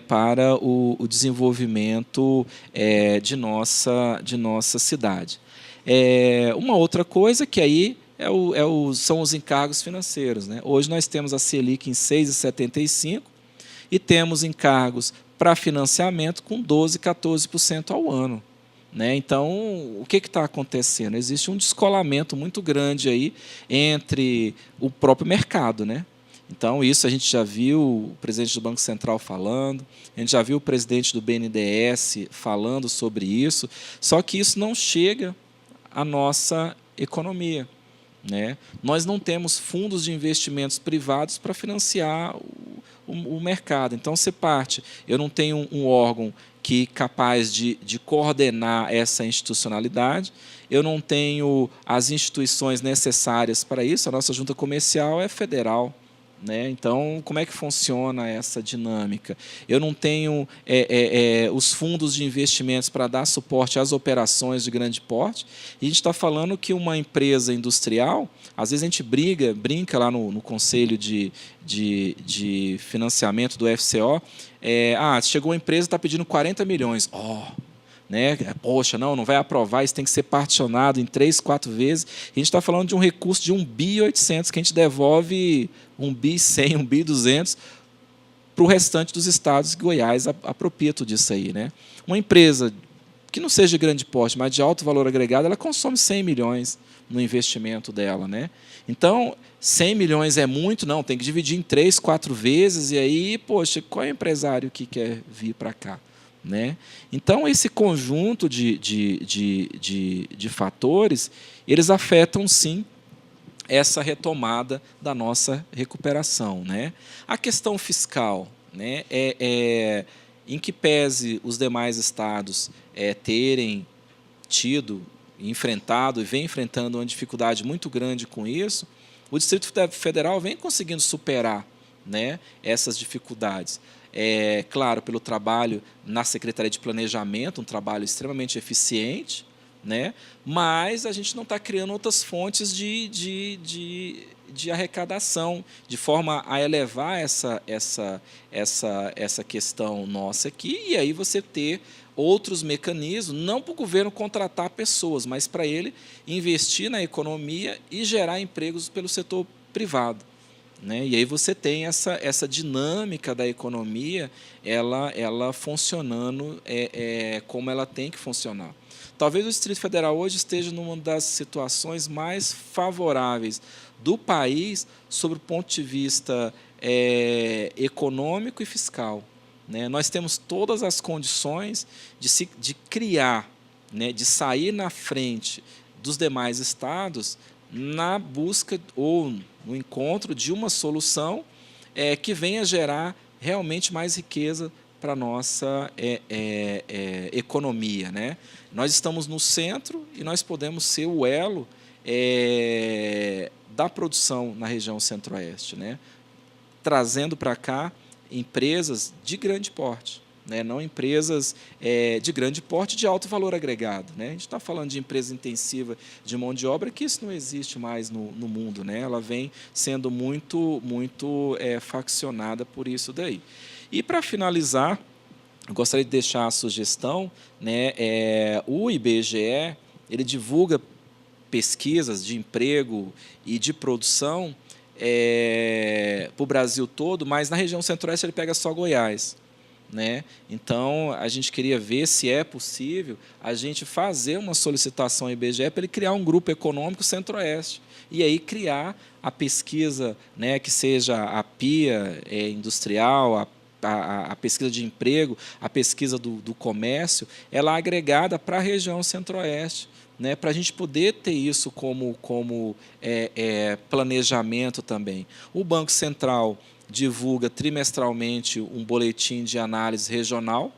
para o desenvolvimento de nossa cidade. Uma outra coisa que aí são os encargos financeiros, né? Hoje nós temos a Selic em 6,75% e temos encargos para financiamento com 12%, 14% ao ano, né? Então, o que está acontecendo? Existe um descolamento muito grande aí entre o próprio mercado, né? Então, isso a gente já viu o presidente do Banco Central falando, a gente já viu o presidente do BNDES falando sobre isso, só que isso não chega à nossa economia, né? Nós não temos fundos de investimentos privados para financiar o mercado. Então, você parte, eu não tenho um órgão capaz de coordenar essa institucionalidade, eu não tenho as instituições necessárias para isso, a nossa junta comercial é federal, né? Então, como é que funciona essa dinâmica? Eu não tenho os fundos de investimentos para dar suporte às operações de grande porte, e a gente está falando que uma empresa industrial, às vezes a gente brinca lá no Conselho de Financiamento do FCO, chegou a empresa e está pedindo 40 milhões. Né? Poxa, não vai aprovar, isso tem que ser particionado em 3, 4 vezes. A gente está falando de um recurso de 1,8 bi que a gente devolve 1,1 bi, 1,2 bi para o restante dos estados. Goiás apropria tudo disso aí, né? Uma empresa que não seja de grande porte, mas de alto valor agregado, ela consome 100 milhões no investimento dela, né? Então, 100 milhões é muito? Não, tem que dividir em 3, 4 vezes, e aí, poxa, qual é o empresário que quer vir para cá? Né? Então, esse conjunto de fatores, eles afetam, sim, essa retomada da nossa recuperação, né? A questão fiscal, né, em que pese os demais estados terem tido, enfrentado e vem enfrentando uma dificuldade muito grande com isso, o Distrito Federal vem conseguindo superar, né, essas dificuldades. Claro, pelo trabalho na Secretaria de Planejamento, um trabalho extremamente eficiente, né? Mas a gente não está criando outras fontes de arrecadação, de forma a elevar essa questão nossa aqui, e aí você ter outros mecanismos, não para o governo contratar pessoas, mas para ele investir na economia e gerar empregos pelo setor privado. Né? E aí você tem essa dinâmica da economia, ela funcionando como ela tem que funcionar. Talvez o Distrito Federal hoje esteja numa das situações mais favoráveis do país sob o ponto de vista econômico e fiscal. Né? Nós temos todas as condições de criar, né, de sair na frente dos demais estados na busca ou no encontro de uma solução que venha gerar realmente mais riqueza para a nossa economia. Né? Nós estamos no centro e nós podemos ser o elo da produção na região centro-oeste, né? Trazendo para cá empresas de grande porte. Né, não empresas de grande porte de alto valor agregado. Né? A gente está falando de empresa intensiva de mão de obra, que isso não existe mais no mundo. Né? Ela vem sendo muito faccionada por isso daí. E, para finalizar, eu gostaria de deixar a sugestão, né, o IBGE ele divulga pesquisas de emprego e de produção para o Brasil todo, mas na região centro-oeste ele pega só Goiás, né? Então, a gente queria ver se é possível a gente fazer uma solicitação ao IBGE para ele criar um grupo econômico centro-oeste e aí criar a pesquisa, né, que seja a PIA industrial, a pesquisa de emprego, a pesquisa do comércio, ela agregada para a região centro-oeste, né, para a gente poder ter isso como planejamento também. O Banco Central divulga trimestralmente um boletim de análise regional,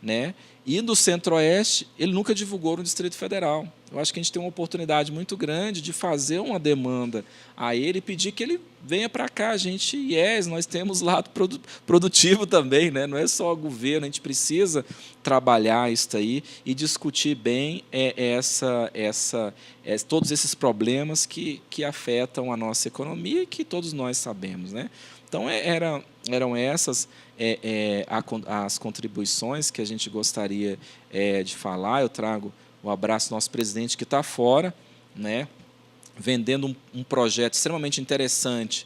né? E no Centro-Oeste, ele nunca divulgou no Distrito Federal. Eu acho que a gente tem uma oportunidade muito grande de fazer uma demanda a ele e pedir que ele venha para cá. A gente, nós temos lado produtivo também, né? Não é só o governo, a gente precisa trabalhar isso aí e discutir bem todos esses problemas que afetam a nossa economia e que todos nós sabemos, né? Então, eram essas as contribuições que a gente gostaria de falar. Eu trago o abraço do nosso presidente, que está fora, né, vendendo um projeto extremamente interessante,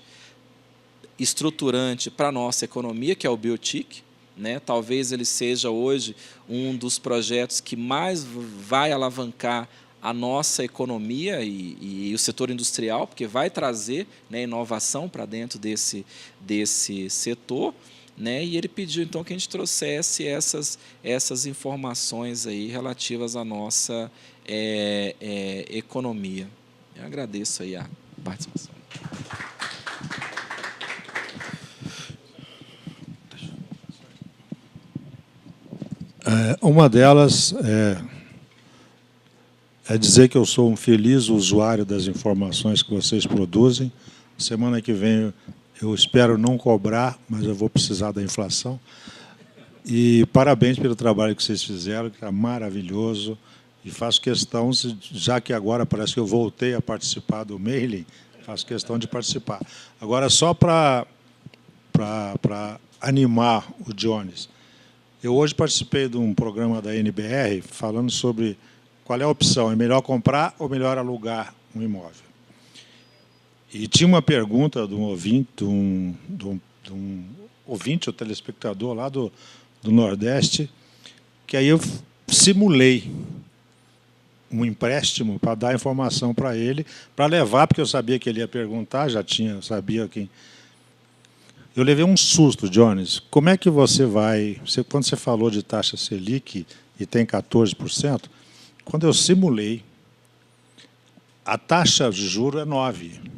estruturante para a nossa economia, que é o Biotic, né? Talvez ele seja hoje um dos projetos que mais vai alavancar a nossa economia e o setor industrial, porque vai trazer, né, inovação para dentro desse setor, né? E ele pediu então que a gente trouxesse essas informações aí relativas à nossa economia. Eu agradeço aí a participação. Uma delas é dizer que eu sou um feliz usuário das informações que vocês produzem. Semana que vem eu espero não cobrar, mas eu vou precisar da inflação. E parabéns pelo trabalho que vocês fizeram, que está maravilhoso. E faço questão, já que agora parece que eu voltei a participar do mailing, faço questão de participar. Agora, só para animar o Jones, eu hoje participei de um programa da NBR falando sobre qual é a opção, é melhor comprar ou melhor alugar um imóvel. E tinha uma pergunta de um ouvinte, ou telespectador lá do Nordeste, que aí eu simulei um empréstimo para dar informação para ele, para levar, porque eu sabia que ele ia perguntar, sabia quem. Eu levei um susto, Jones. Como é que você vai... Quando você falou de taxa Selic e tem 14%, quando eu simulei, a taxa de juros é 9%.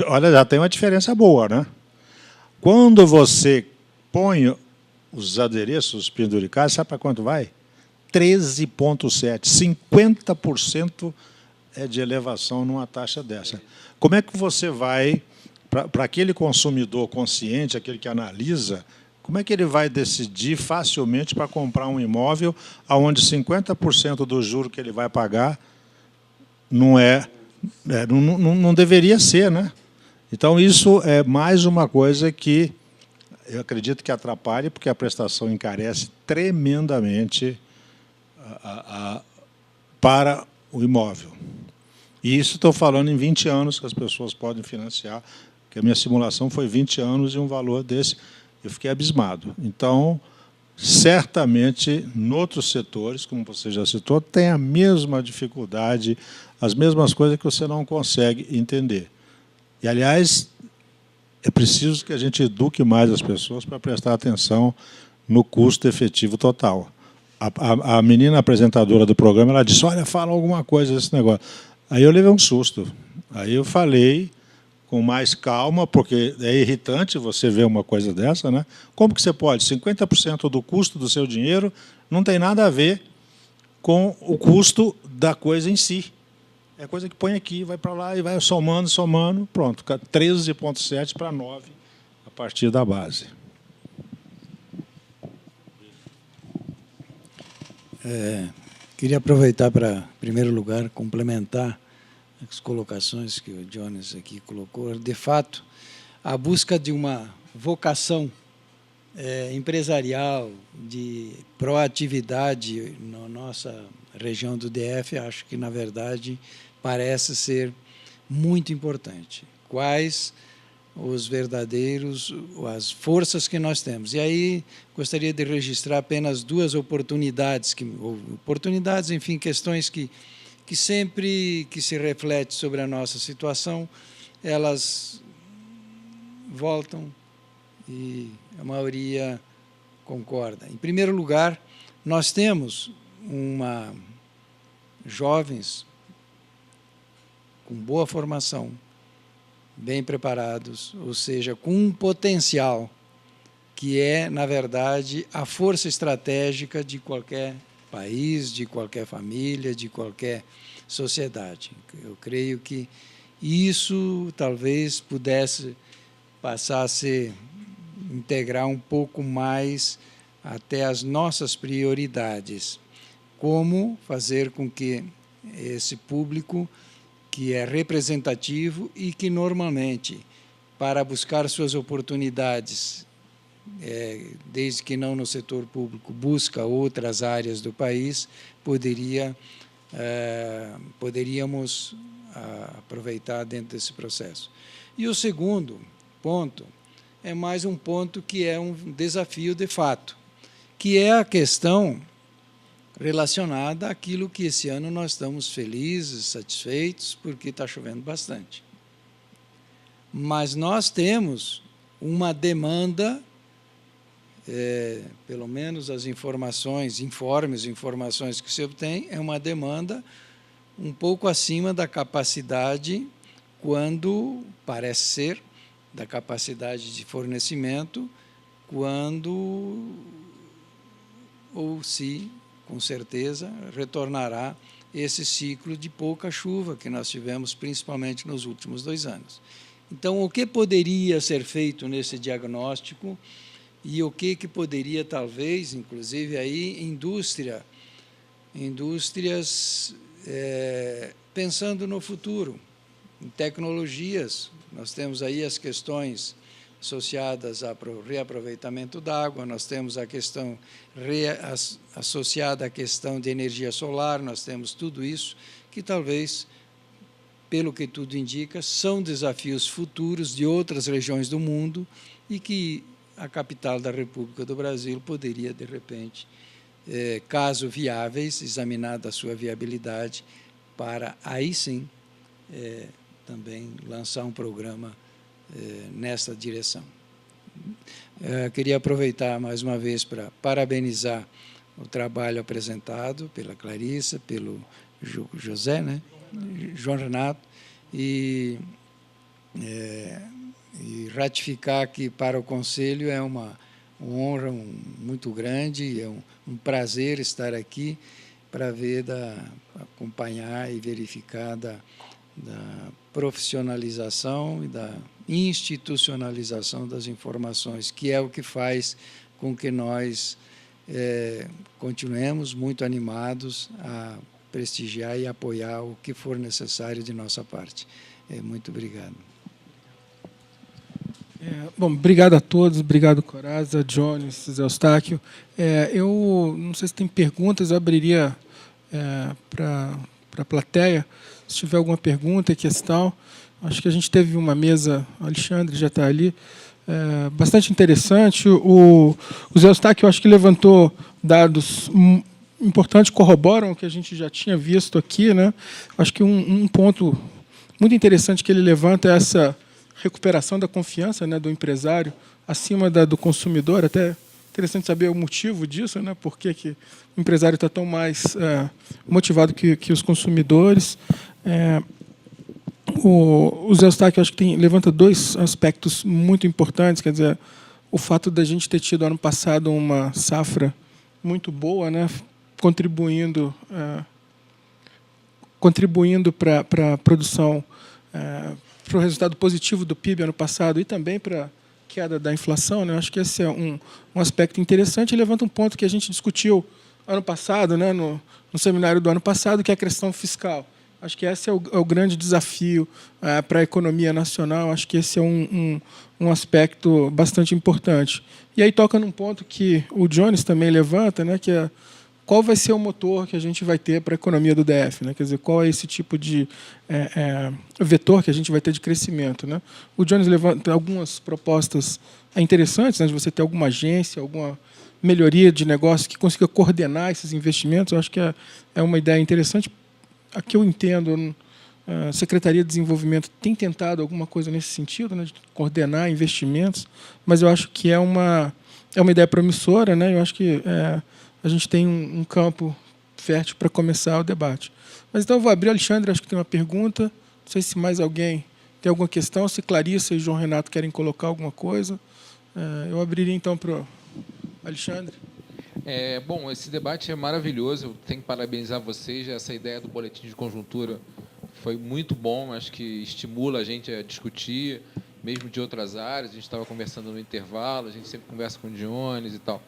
Olha, já tem uma diferença boa, né? Quando você põe os adereços, os penduricais, sabe para quanto vai? 13,7%. 50% é de elevação numa taxa dessa. Como é que você vai, para aquele consumidor consciente, aquele que analisa, como é que ele vai decidir facilmente para comprar um imóvel onde 50% do juro que ele vai pagar não deveria ser, né? Então, isso é mais uma coisa que eu acredito que atrapalha, porque a prestação encarece tremendamente para o imóvel. E isso estou falando em 20 anos que as pessoas podem financiar, que a minha simulação foi 20 anos e um valor desse, eu fiquei abismado. Então, certamente, em outros setores, como você já citou, tem a mesma dificuldade, as mesmas coisas que você não consegue entender. E, aliás, é preciso que a gente eduque mais as pessoas para prestar atenção no custo efetivo total. A menina apresentadora do programa, ela disse, olha, fala alguma coisa desse negócio. Aí eu levei um susto. Aí eu falei com mais calma, porque é irritante você ver uma coisa dessa, né? Como que você pode? 50% do custo do seu dinheiro não tem nada a ver com o custo da coisa em si. É coisa que põe aqui, vai para lá e vai somando, pronto, 13,7 para 9 a partir da base. Queria aproveitar para, em primeiro lugar, complementar as colocações que o Jones aqui colocou. De fato, a busca de uma vocação empresarial, de proatividade na nossa região do DF, acho que, na verdade, parece ser muito importante. Quais as forças que nós temos. E aí gostaria de registrar apenas duas oportunidades, enfim, questões que sempre que se reflete sobre a nossa situação, elas voltam e a maioria concorda. Em primeiro lugar, nós temos jovens com boa formação, bem preparados, ou seja, com um potencial que é, na verdade, a força estratégica de qualquer país, de qualquer família, de qualquer sociedade. Eu creio que isso talvez pudesse passar a integrar um pouco mais até as nossas prioridades. Como fazer com que esse público, que é representativo e que normalmente, para buscar suas oportunidades, desde que não no setor público, busca outras áreas do país, poderíamos aproveitar dentro desse processo. E o segundo ponto é mais um ponto que é um desafio de fato, que é a questão relacionada àquilo que esse ano nós estamos felizes, satisfeitos, porque está chovendo bastante. Mas nós temos uma demanda, pelo menos as informações que se obtém, é uma demanda um pouco acima da capacidade, quando parece ser, da capacidade de fornecimento, quando ou se, com certeza, retornará esse ciclo de pouca chuva que nós tivemos, principalmente nos últimos 2 anos. Então, o que poderia ser feito nesse diagnóstico e o que poderia, talvez, inclusive, aí, indústrias pensando no futuro, em tecnologias. Nós temos aí as questões associadas ao reaproveitamento da água, nós temos a questão associada à questão de energia solar, nós temos tudo isso que talvez, pelo que tudo indica, são desafios futuros de outras regiões do mundo e que a capital da República do Brasil poderia, de repente, caso viáveis, examinada a sua viabilidade, para aí sim também lançar um programa nessa direção. Queria aproveitar mais uma vez para parabenizar o trabalho apresentado pela Clarissa, pelo José, né? João Renato, e ratificar que para o Conselho é uma honra muito grande, é um prazer estar aqui para acompanhar e verificar da profissionalização e da institucionalização das informações, que é o que faz com que nós continuemos muito animados a prestigiar e apoiar o que for necessário de nossa parte. Muito obrigado. Bom, obrigado a todos, obrigado, Corazza, Jones, Zé Eustáquio. Eu não sei se tem perguntas, eu abriria para a plateia, se tiver alguma pergunta, questão. Acho que a gente teve uma mesa, o Alexandre já está ali, bastante interessante. O Zé Eustáquio, eu acho que levantou dados importantes, corroboram o que a gente já tinha visto aqui, né? Acho que um ponto muito interessante que ele levanta é essa recuperação da confiança, né, do empresário acima do consumidor. Até interessante saber o motivo disso, né? Por que o empresário está tão mais motivado que os consumidores. O Zé Eustáquio, acho que levanta 2 aspectos muito importantes, quer dizer, o fato da gente ter tido ano passado uma safra muito boa, né, contribuindo para a produção, para o resultado positivo do PIB ano passado e também para a queda da inflação, né? Acho que esse é um aspecto interessante e levanta um ponto que a gente discutiu ano passado, né, no seminário do ano passado, que é a questão fiscal. Acho que esse é o grande desafio para a economia nacional. Acho que esse é um aspecto bastante importante. E aí toca num ponto que o Jones também levanta, né, que é qual vai ser o motor que a gente vai ter para a economia do DF, né? Quer dizer, qual é esse tipo de vetor que a gente vai ter de crescimento, né? O Jones levanta algumas propostas interessantes, né, de você ter alguma agência, alguma melhoria de negócio que consiga coordenar esses investimentos. Eu acho que é uma ideia interessante. A que eu entendo, a Secretaria de Desenvolvimento tem tentado alguma coisa nesse sentido, né, de coordenar investimentos, mas eu acho que é uma ideia promissora, né? Eu acho que a gente tem um campo fértil para começar o debate. Mas então eu vou abrir. Alexandre, acho que tem uma pergunta. Não sei se mais alguém tem alguma questão, se Clarissa e João Renato querem colocar alguma coisa. Eu abriria então para o Alexandre. Bom, esse debate é maravilhoso. Eu tenho que parabenizar vocês. Essa ideia do boletim de conjuntura foi muito bom. Acho que estimula a gente a discutir, mesmo de outras áreas. A gente estava conversando no intervalo, a gente sempre conversa com o Dionis e tal.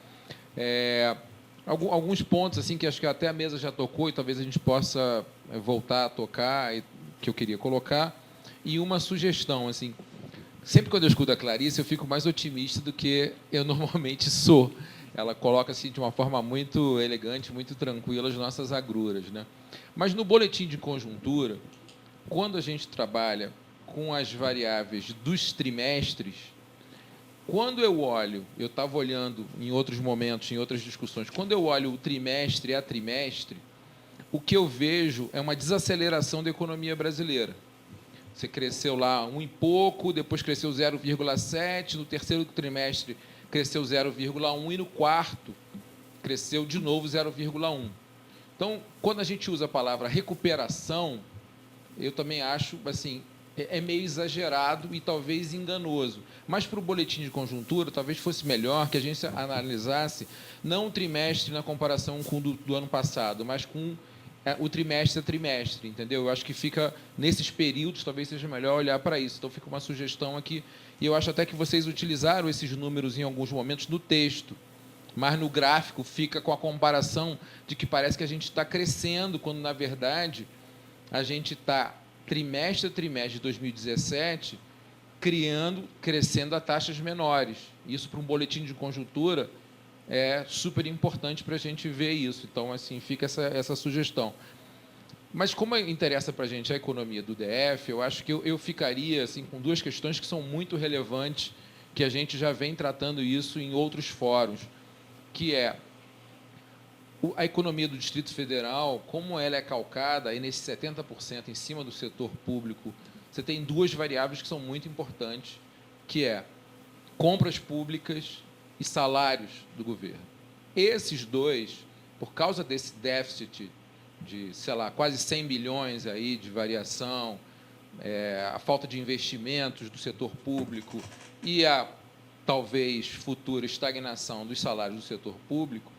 Alguns pontos assim que acho que até a mesa já tocou e talvez a gente possa voltar a tocar, que eu queria colocar. E uma sugestão, assim, sempre quando eu escuto a Clarice, eu fico mais otimista do que eu normalmente sou. Ela coloca assim de uma forma muito elegante, muito tranquila as nossas agruras, né? Mas no boletim de conjuntura, quando a gente trabalha com as variáveis dos trimestres, quando eu olho, eu estava olhando em outros momentos, em outras discussões, quando eu olho o trimestre a trimestre, o que eu vejo é uma desaceleração da economia brasileira. Você cresceu lá 1 e pouco, depois cresceu 0,7, no terceiro trimestre cresceu 0,1 e no quarto cresceu de novo 0,1. Então, quando a gente usa a palavra recuperação, eu também acho assim, é meio exagerado e talvez enganoso. Mas para o boletim de conjuntura, talvez fosse melhor que a gente analisasse não o trimestre na comparação com o do ano passado, mas com o trimestre a trimestre, entendeu? Eu acho que fica, nesses períodos, talvez seja melhor olhar para isso. Então, fica uma sugestão aqui. E eu acho até que vocês utilizaram esses números em alguns momentos no texto, mas no gráfico fica com a comparação de que parece que a gente está crescendo, quando, na verdade, a gente está, trimestre a trimestre de 2017, crescendo a taxas menores. Isso, para um boletim de conjuntura, é super importante para a gente ver isso. Então, assim, fica essa sugestão. Mas, como interessa para a gente a economia do DF, eu acho que eu ficaria assim, com duas questões que são muito relevantes, que a gente já vem tratando isso em outros fóruns, que é a economia do Distrito Federal, como ela é calcada aí nesse 70% em cima do setor público. Você tem duas variáveis que são muito importantes, que é compras públicas e salários do governo. Esses dois, por causa desse déficit de, sei lá, quase 100 bilhões aí de variação, a falta de investimentos do setor público e a, talvez, futura estagnação dos salários do setor público,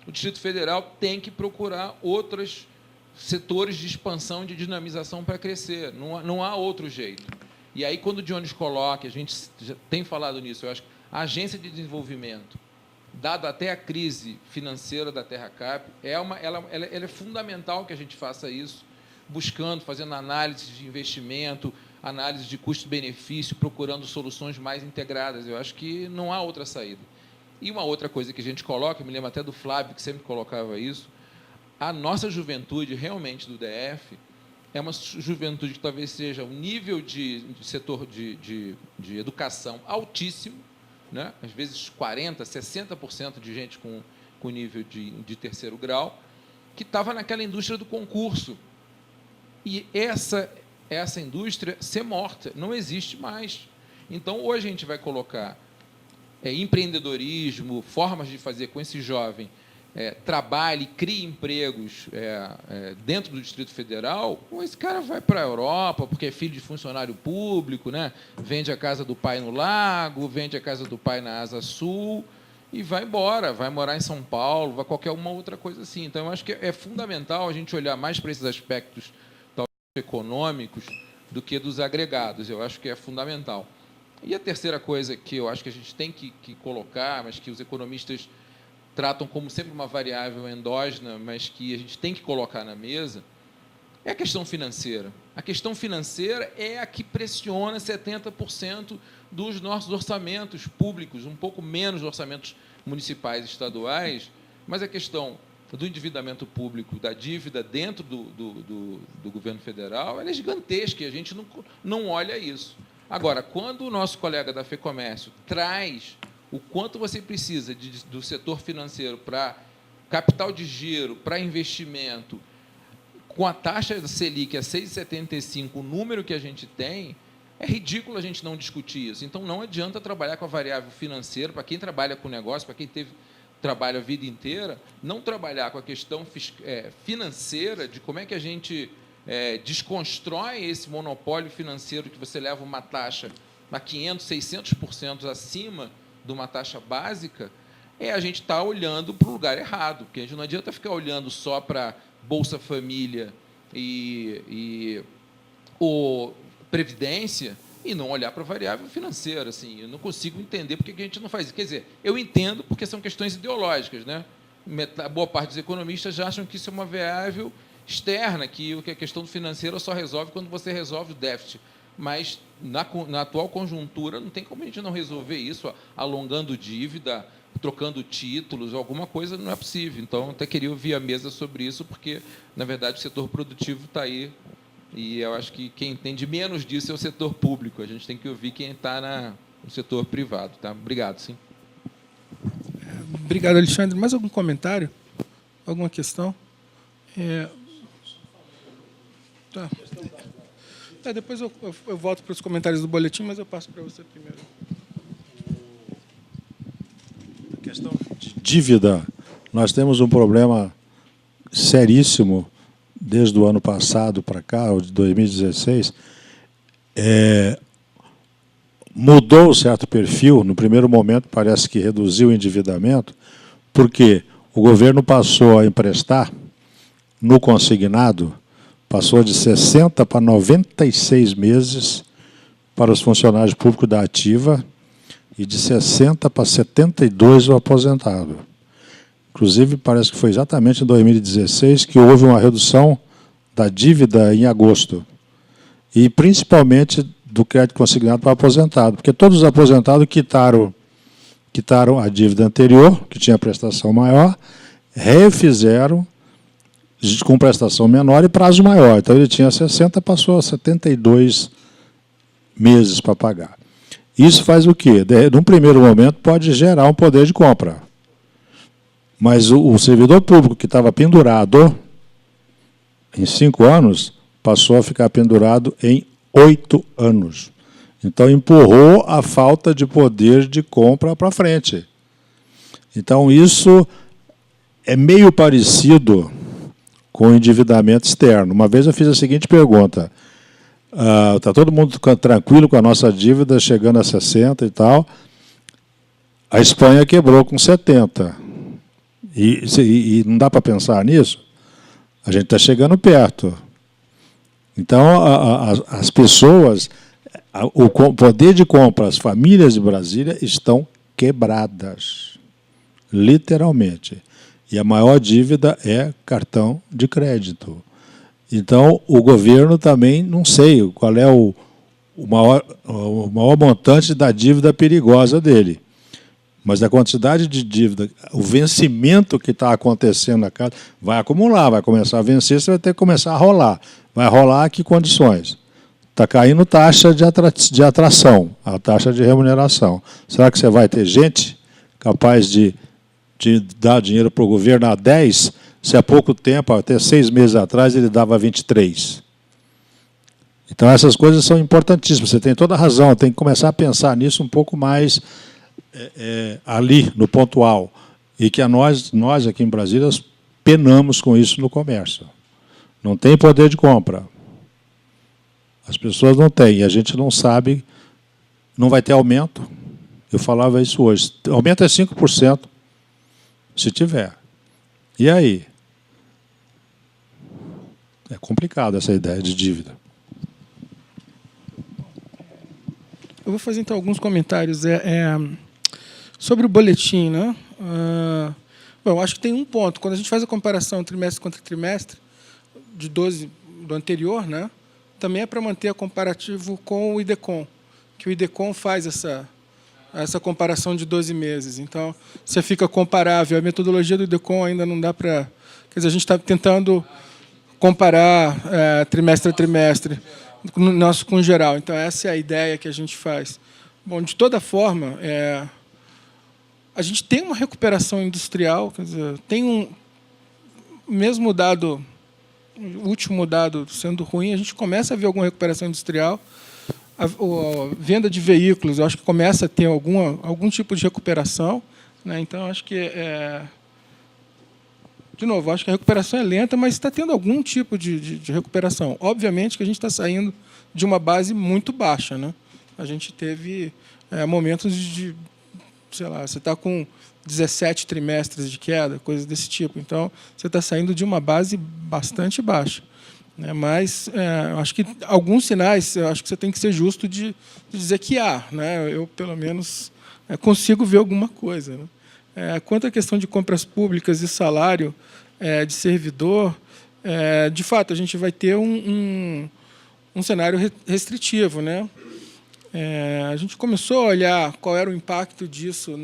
o Distrito Federal tem que procurar outros setores de expansão e de dinamização para crescer. Não há outro jeito. E aí, quando o Dionis coloca, a gente já tem falado nisso, eu acho que a agência de desenvolvimento, dado até a crise financeira da TerraCap, ela é fundamental que a gente faça isso, buscando, fazendo análise de investimento, análise de custo-benefício, procurando soluções mais integradas. Eu acho que não há outra saída. E uma outra coisa que a gente coloca, eu me lembro até do Flávio, que sempre colocava isso, a nossa juventude, realmente, do DF, é uma juventude que talvez seja um nível de setor de educação altíssimo, né? Às vezes 40%, 60% de gente com nível de terceiro grau, que estava naquela indústria do concurso. E essa indústria ser morta, não existe mais. Então, hoje a gente vai colocar empreendedorismo, formas de fazer com esse jovem trabalhe, crie empregos dentro do Distrito Federal, esse cara vai para a Europa, porque é filho de funcionário público, né? Vende a casa do pai no Lago, vende a casa do pai na Asa Sul e vai embora, vai morar em São Paulo, vai qualquer uma outra coisa assim. Então, eu acho que é fundamental a gente olhar mais para esses aspectos econômicos do que dos agregados. Eu acho que é fundamental. E a terceira coisa que eu acho que a gente tem que colocar, mas que os economistas tratam como sempre uma variável endógena, mas que a gente tem que colocar na mesa, é a questão financeira. A questão financeira é a que pressiona 70% dos nossos orçamentos públicos, um pouco menos orçamentos municipais e estaduais, mas a questão do endividamento público, da dívida dentro do governo federal, ela é gigantesca e a gente não olha isso. Agora, quando o nosso colega da FEComércio traz o quanto você precisa do setor financeiro para capital de giro, para investimento, com a taxa da Selic a 6,75, o número que a gente tem, é ridículo a gente não discutir isso. Então, não adianta trabalhar com a variável financeira, para quem trabalha com negócio, para quem trabalha a vida inteira, não trabalhar com a questão financeira, de como é que a gente desconstrói esse monopólio financeiro que você leva uma taxa a 500%, 600% acima de uma taxa básica, a gente está olhando para o lugar errado, porque a gente não adianta ficar olhando só para Bolsa Família e Previdência e não olhar para a variável financeira. Assim, eu não consigo entender por que a gente não faz isso. Quer dizer, eu entendo porque são questões ideológicas, né? Boa parte dos economistas já acham que isso é uma variável externa, que a questão do financeiro só resolve quando você resolve o déficit. Mas, na atual conjuntura, não tem como a gente não resolver isso, alongando dívida, trocando títulos, alguma coisa não é possível. Então, até queria ouvir a mesa sobre isso, porque, na verdade, o setor produtivo está aí, e eu acho que quem entende menos disso é o setor público. A gente tem que ouvir quem está no setor privado. Tá? Obrigado, sim. Obrigado, Alexandre. Mais algum comentário? Alguma questão? Tá. Depois eu volto para os comentários do boletim, mas eu passo para você primeiro. A questão de dívida, nós temos um problema seríssimo desde o ano passado para cá, o de 2016. Mudou um certo perfil, no primeiro momento parece que reduziu o endividamento, porque o governo passou a emprestar no consignado, passou de 60 para 96 meses para os funcionários públicos da ativa e de 60 para 72 o aposentado. Inclusive, parece que foi exatamente em 2016 que houve uma redução da dívida em agosto, e principalmente do crédito consignado para aposentado, porque todos os aposentados quitaram a dívida anterior, que tinha prestação maior, refizeram com prestação menor e prazo maior. Então, ele tinha 60, passou a 72 meses para pagar. Isso faz o quê? Num primeiro momento, pode gerar um poder de compra. Mas o servidor público que estava pendurado em 5 anos, passou a ficar pendurado em 8 anos. Então, empurrou a falta de poder de compra para frente. Então, isso é meio parecido com o endividamento externo. Uma vez eu fiz a seguinte pergunta: está todo mundo tranquilo com a nossa dívida, chegando a 60 e tal. A Espanha quebrou com 70. E não dá para pensar nisso? A gente está chegando perto. Então, as pessoas, o poder de compra, as famílias de Brasília estão quebradas, literalmente. E a maior dívida é cartão de crédito. Então, o governo também, não sei qual é o maior montante da dívida perigosa dele. Mas a quantidade de dívida, o vencimento que está acontecendo na casa, vai acumular, vai começar a vencer, você vai ter que começar a rolar. Vai rolar a que condições? Está caindo taxa de atração, a taxa de remuneração. Será que você vai ter gente capaz de dar dinheiro para o governo a 10, se há pouco tempo, até 6 meses atrás, ele dava 23? Então, essas coisas são importantíssimas. Você tem toda a razão, tem que começar a pensar nisso um pouco mais ali, no pontual. E que nós aqui em Brasília, penamos com isso no comércio. Não tem poder de compra. As pessoas não têm, e a gente não sabe, não vai ter aumento. Eu falava isso hoje. Aumento é 5%, se tiver. E aí? É complicado essa ideia de dívida. Eu vou fazer, então, alguns comentários sobre o boletim, né? Bom, eu acho que tem um ponto. Quando a gente faz a comparação trimestre contra trimestre, de 12 do anterior, né, também é para manter a comparativo com o IDECOM, que o IDECOM faz essa comparação de 12 meses. Então, você fica comparável. A metodologia do IDECOM ainda não dá para... Quer dizer, a gente está tentando comparar trimestre a trimestre, nosso com o geral. Então, essa é a ideia que a gente faz. Bom, de toda forma, a gente tem uma recuperação industrial, quer dizer, tem mesmo dado, o último dado sendo ruim, a gente começa a ver alguma recuperação industrial. A venda de veículos, eu acho que começa a ter algum tipo de recuperação, né? Então, acho que de novo, acho que a recuperação é lenta, mas está tendo algum tipo de recuperação. Obviamente que a gente está saindo de uma base muito baixa, né? A gente teve momentos de, sei lá, você está com 17 trimestres de queda, coisas desse tipo. Então, você está saindo de uma base bastante baixa. Mas acho que alguns sinais, eu acho que você tem que ser justo de dizer que há. Né? Eu, pelo menos, consigo ver alguma coisa. Né? Quanto à questão de compras públicas e salário de servidor, de fato, a gente vai ter um cenário restritivo. Né? A gente começou a olhar qual era o impacto disso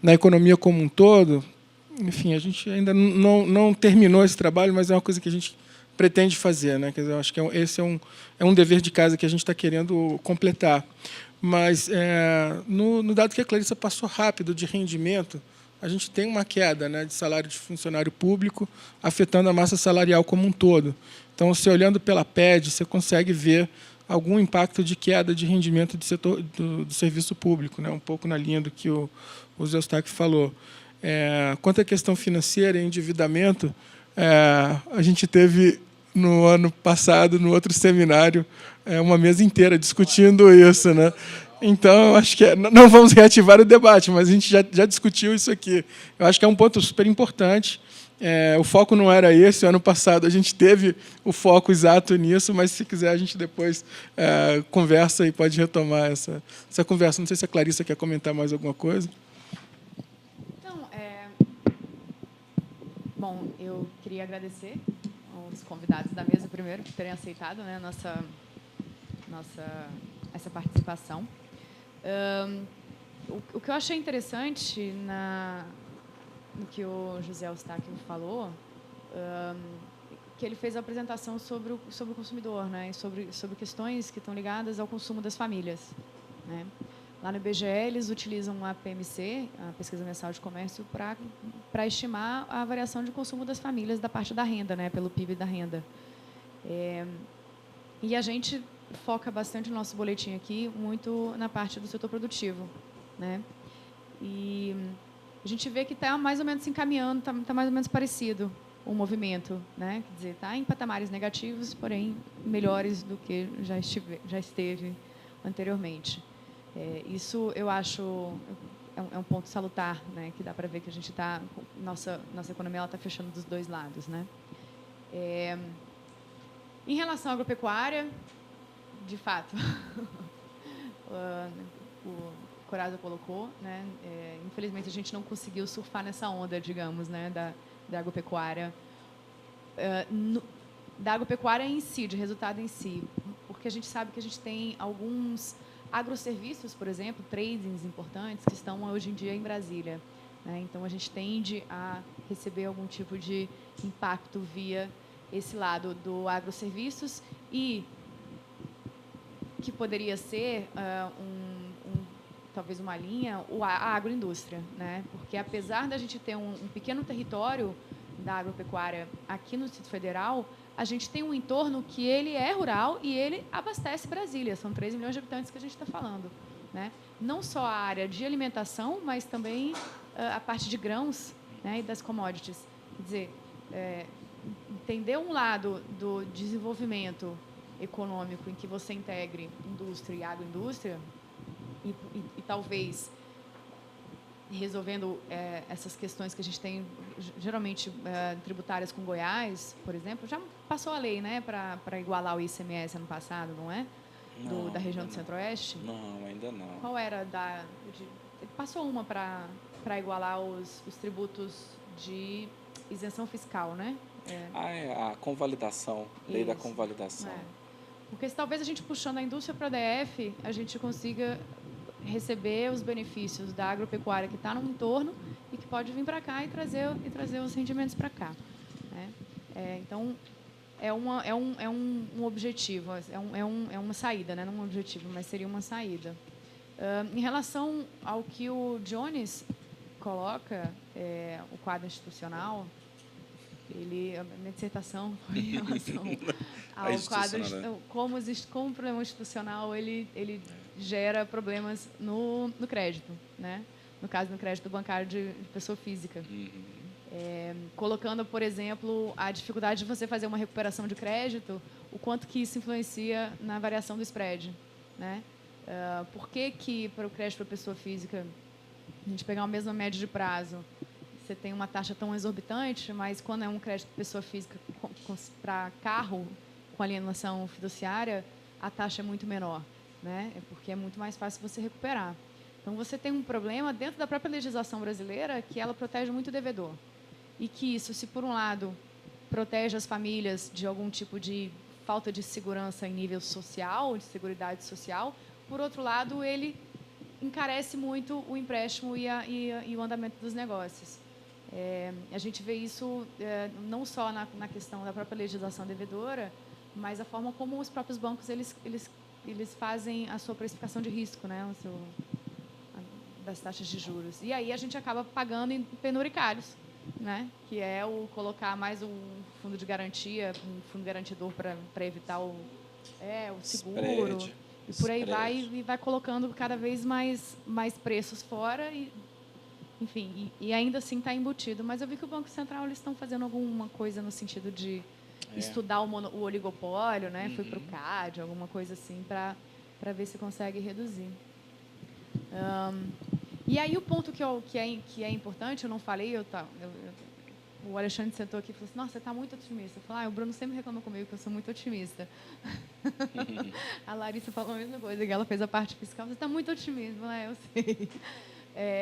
na economia como um todo. Enfim, a gente ainda não terminou esse trabalho, mas é uma coisa que a gente pretende fazer. Né? Quer dizer, eu acho que esse é um dever de casa que a gente está querendo completar. Mas, no dado que a Clarissa passou rápido de rendimento, a gente tem uma queda, né, de salário de funcionário público, afetando a massa salarial como um todo. Então, você olhando pela PED, você consegue ver algum impacto de queda de rendimento do serviço público, né, um pouco na linha do que o Zé Eustáquio falou. Quanto à questão financeira e endividamento, a gente teve, no ano passado, no outro seminário, uma mesa inteira discutindo isso. Né? Então, eu acho que não vamos reativar o debate, mas a gente já discutiu isso aqui. Eu acho que é um ponto super importante. O foco não era esse. O ano passado a gente teve o foco exato nisso, mas, se quiser, a gente depois conversa e pode retomar essa conversa. Não sei se a Clarissa quer comentar mais alguma coisa. Bom, eu queria agradecer aos convidados da mesa, primeiro, por terem aceitado, né, essa participação. O que eu achei interessante no que o José Eustáquio falou, que ele fez a apresentação sobre o consumidor, né, e sobre questões que estão ligadas ao consumo das famílias. Né? Lá no IBGE, eles utilizam a PMC, a Pesquisa Mensal de Comércio, para estimar a variação de consumo das famílias da parte da renda, né, pelo PIB da renda. E a gente foca bastante no nosso boletim aqui, muito na parte do setor produtivo. Né? E a gente vê que está mais ou menos se encaminhando, está mais ou menos parecido o movimento. Né? Quer dizer, está em patamares negativos, porém melhores do que já esteve anteriormente. Isso, eu acho, é um ponto salutar, né, que dá para ver que a gente está, nossa economia está fechando dos dois lados. Né? Em relação à agropecuária, de fato, o Corazza colocou, né, infelizmente a gente não conseguiu surfar nessa onda, digamos, né, da agropecuária, da agropecuária em si, de resultado em si, porque a gente sabe que a gente tem alguns agroserviços, por exemplo, tradings importantes que estão hoje em dia em Brasília. Né? Então, a gente tende a receber algum tipo de impacto via esse lado do agroserviços e que poderia ser talvez uma linha, a agroindústria. Né? Porque, apesar da gente ter um pequeno território da agropecuária aqui no Distrito Federal, a gente tem um entorno que ele é rural e ele abastece Brasília. São 3 milhões de habitantes que a gente está falando. Né? Não só a área de alimentação, mas também a parte de grãos, né, e das commodities. Quer dizer, entender um lado do desenvolvimento econômico em que você integre indústria e agroindústria e talvez resolvendo essas questões que a gente tem, geralmente tributárias com Goiás, por exemplo, já passou a lei, né, para igualar o ICMS ano passado, não é? Da região do Centro-Oeste? Não, ainda não. Qual era passou uma para igualar os tributos de isenção fiscal, né? A convalidação, lei da Isso. convalidação. Porque se talvez a gente puxando a indústria para a DF, a gente consiga receber os benefícios da agropecuária que está no entorno e que pode vir para cá e trazer os rendimentos para cá, né? Então, é um objetivo, é uma saída, né? Não um objetivo, mas seria uma saída. Em relação ao que o Jones coloca, o quadro institucional, a minha dissertação foi em relação ao quadro, como o problema institucional ele gera problemas no crédito, né? No caso, no crédito bancário de pessoa física. Colocando, por exemplo, a dificuldade de você fazer uma recuperação de crédito, o quanto que isso influencia na variação do spread, né? Por que para o crédito para pessoa física, a gente pegar a mesma média de prazo, você tem uma taxa tão exorbitante, mas quando é um crédito para pessoa física para carro com alienação fiduciária, a taxa é muito menor, né? Porque é muito mais fácil você recuperar. Então, você tem um problema dentro da própria legislação brasileira que ela protege muito o devedor. E que isso, se por um lado protege as famílias de algum tipo de falta de segurança em nível social, de seguridade social, por outro lado, ele encarece muito o empréstimo e o andamento dos negócios. A gente vê isso não só na questão da própria legislação devedora, mas a forma como os próprios bancos eles fazem a sua precificação de risco, né? Das taxas de juros. E aí a gente acaba pagando em penuricários, né? Que é o colocar mais um fundo de garantia, um fundo garantidor para evitar o seguro. Spread. E por aí vai, e vai colocando cada vez mais preços fora e, enfim, e ainda assim está embutido. Mas eu vi que o Banco Central eles estão fazendo alguma coisa no sentido de estudar o oligopólio, né? Foi para o CAD, alguma coisa assim, para ver se consegue reduzir. E aí o ponto que é importante, eu não falei, o Alexandre sentou aqui e falou assim, nossa, você está muito otimista. Eu falei, o Bruno sempre reclama comigo que eu sou muito otimista. A Larissa falou a mesma coisa, que ela fez a parte fiscal, você está muito otimista. Eu sei.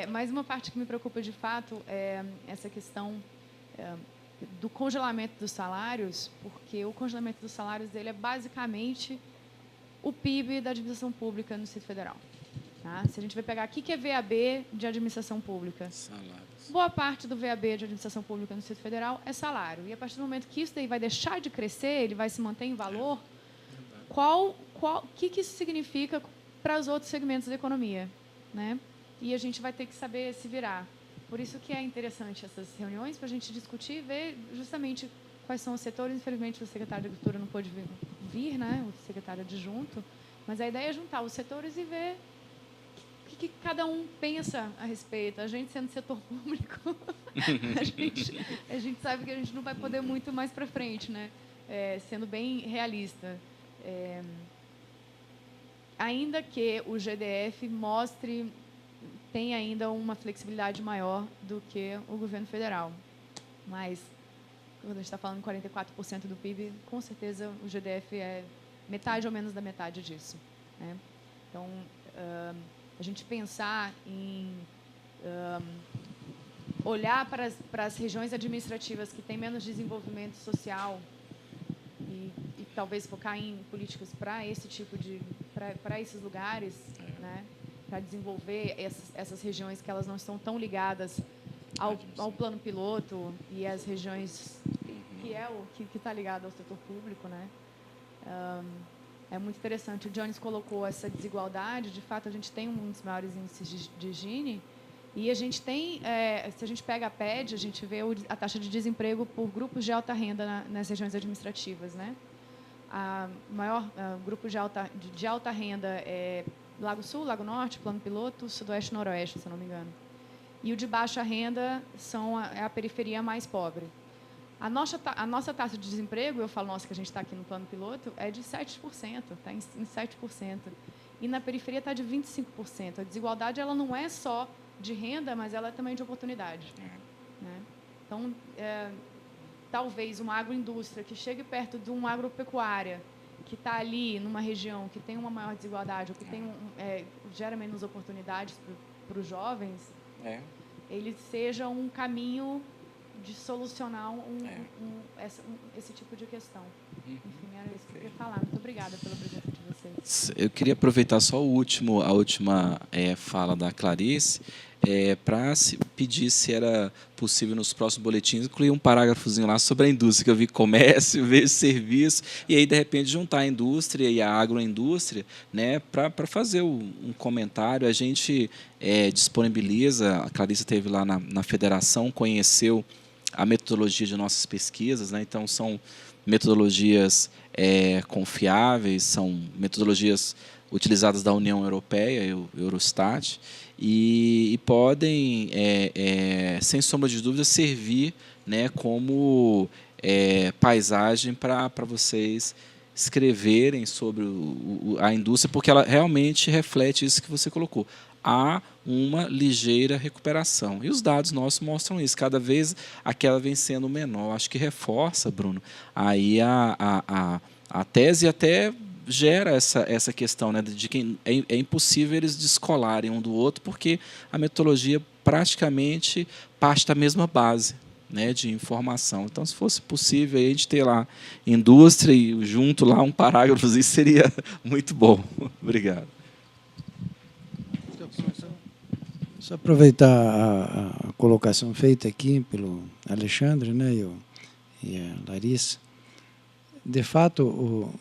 Mas uma parte que me preocupa de fato é essa questão do congelamento dos salários, porque o congelamento dos salários dele é basicamente o PIB da administração pública no Distrito Federal. Tá? Se a gente vai pegar aqui que é VAB de administração pública, Salários. boa parte do VAB de administração pública no Distrito Federal é salário. E a partir do momento que isso daí vai deixar de crescer, ele vai se manter em valor, o que isso significa para os outros segmentos da economia, né? E a gente vai ter que saber se virar. Por isso que é interessante essas reuniões, para a gente discutir e ver justamente quais são os setores. Infelizmente, o secretário de Agricultura não pôde vir, né? O secretário adjunto. Mas a ideia é juntar os setores e ver o que cada um pensa a respeito. A gente, sendo setor público, a gente sabe que a gente não vai poder muito mais para frente, né? Sendo bem realista. Ainda que o GDF tem ainda uma flexibilidade maior do que o governo federal. Mas, quando a gente está falando em 44% do PIB, com certeza o GDF é metade ou menos da metade disso, né? Então, a gente pensar em olhar para as regiões administrativas que têm menos desenvolvimento social e talvez focar em políticas para esse tipo para esses lugares, né? Para desenvolver essas regiões que elas não estão tão ligadas ao plano piloto e as regiões que está ligado ao setor público, né? É muito interessante. O Jones colocou essa desigualdade. De fato, a gente tem um dos maiores índices de Gini e a gente tem, se a gente pega a PED, a gente vê a taxa de desemprego por grupos de alta renda nas regiões administrativas, né? A maior grupo de alta renda é Lago Sul, Lago Norte, Plano Piloto, Sudoeste e Noroeste, se eu não me engano. E o de baixa renda é a periferia mais pobre. A nossa taxa de desemprego, eu falo, nossa, que a gente está aqui no Plano Piloto, é de 7%, está em 7%. E na periferia está de 25%. A desigualdade ela não é só de renda, mas ela é também de oportunidade. Né? Então, talvez uma agroindústria que chegue perto de uma agropecuária que está ali numa região que tem uma maior desigualdade, ou que gera menos oportunidades para os jovens, ele seja um caminho de solucionar esse tipo de questão. Enfim, era isso que eu queria falar. Muito obrigada pela presença de vocês. Eu queria aproveitar só a última fala da Clarice para pedir se era possível nos próximos boletins incluir um parágrafozinho lá sobre a indústria, que eu vi comércio, vejo serviço, e aí, de repente, juntar a indústria e a agroindústria, né, para fazer um comentário. A gente disponibiliza, a Clarice esteve lá na federação, conheceu a metodologia de nossas pesquisas, né, então são metodologias confiáveis, são metodologias utilizadas da União Europeia, Eurostat, e podem, sem sombra de dúvida, servir, né, como paisagem para vocês escreverem sobre a indústria, porque ela realmente reflete isso que você colocou. Há uma ligeira recuperação. E os dados nossos mostram isso. Cada vez a queda vem sendo menor. Acho que reforça, Bruno, aí a tese, até gera essa questão, né, de que é impossível eles descolarem um do outro, porque a metodologia praticamente parte da mesma base, né, de informação. Então, se fosse possível, a gente ter lá indústria e junto lá um parágrafo, isso seria muito bom. Obrigado. Só aproveitar a colocação feita aqui pelo Alexandre, né, e a Larissa. De fato,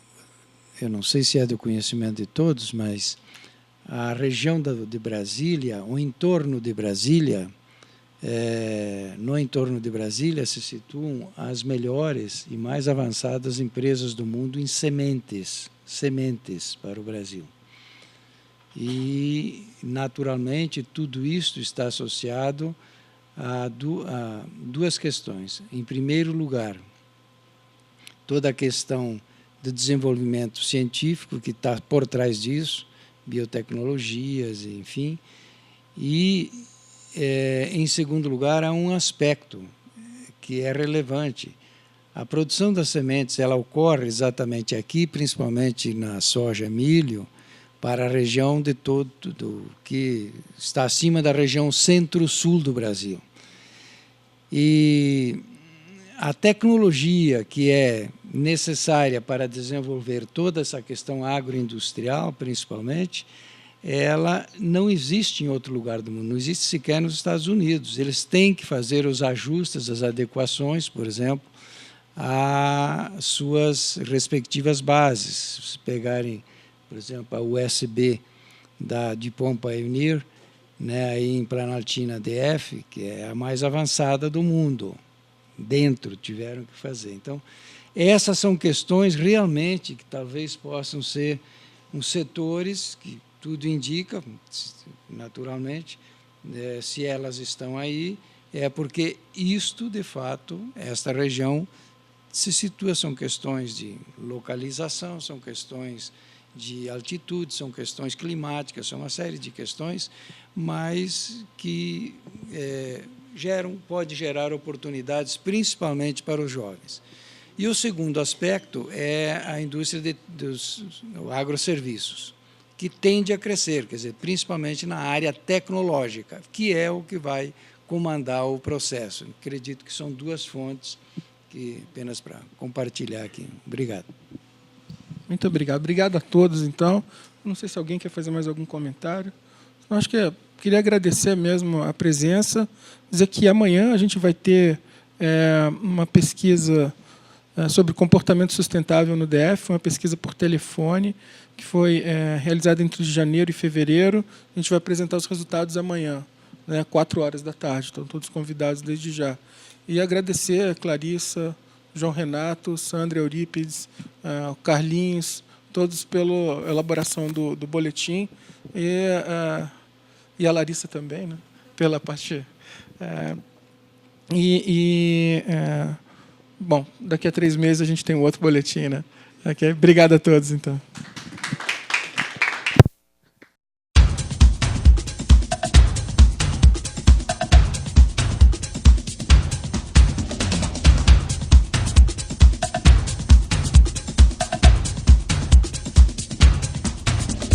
eu não sei se é do conhecimento de todos, mas a região de Brasília, o entorno de Brasília, no entorno de Brasília se situam as melhores e mais avançadas empresas do mundo em sementes para o Brasil. E, naturalmente, tudo isso está associado a duas questões. Em primeiro lugar, toda a questão do desenvolvimento científico que está por trás disso, biotecnologias, enfim. E, em segundo lugar, há um aspecto que é relevante. A produção das sementes ela ocorre exatamente aqui, principalmente na soja, milho, para a região que está acima da região centro-sul do Brasil. E a tecnologia que é necessária para desenvolver toda essa questão agroindustrial, principalmente, ela não existe em outro lugar do mundo, não existe sequer nos Estados Unidos. Eles têm que fazer os ajustes, as adequações, por exemplo, às suas respectivas bases. Se pegarem, por exemplo, a USB da DuPont Pioneer, né, aí em Planaltina DF, que é a mais avançada do mundo, dentro tiveram que fazer. Então, essas são questões realmente que talvez possam ser uns setores que tudo indica, naturalmente, se elas estão aí, é porque isto, de fato, esta região se situa, são questões de localização, são questões de altitude, são questões climáticas, são uma série de questões, mas que pode gerar oportunidades, principalmente para os jovens. E o segundo aspecto é a indústria dos agroserviços, que tende a crescer, quer dizer, principalmente na área tecnológica, que é o que vai comandar o processo. Acredito que são duas fontes que apenas para compartilhar aqui. Obrigado. Muito obrigado. Obrigado a todos, então. Não sei se alguém quer fazer mais algum comentário. Eu acho que queria agradecer mesmo a presença, dizer que amanhã a gente vai ter uma pesquisa sobre comportamento sustentável no DF, uma pesquisa por telefone, que foi realizada entre janeiro e fevereiro. A gente vai apresentar os resultados amanhã, né, 4 horas da tarde. Estão todos convidados desde já. E agradecer a Clarissa, João Renato, Sandra, Eurípides, o Carlinhos, todos pela elaboração do boletim, e a Larissa também, né, pela parte... bom, daqui a 3 meses a gente tem um outro boletim, né? Okay? Obrigado a todos, então.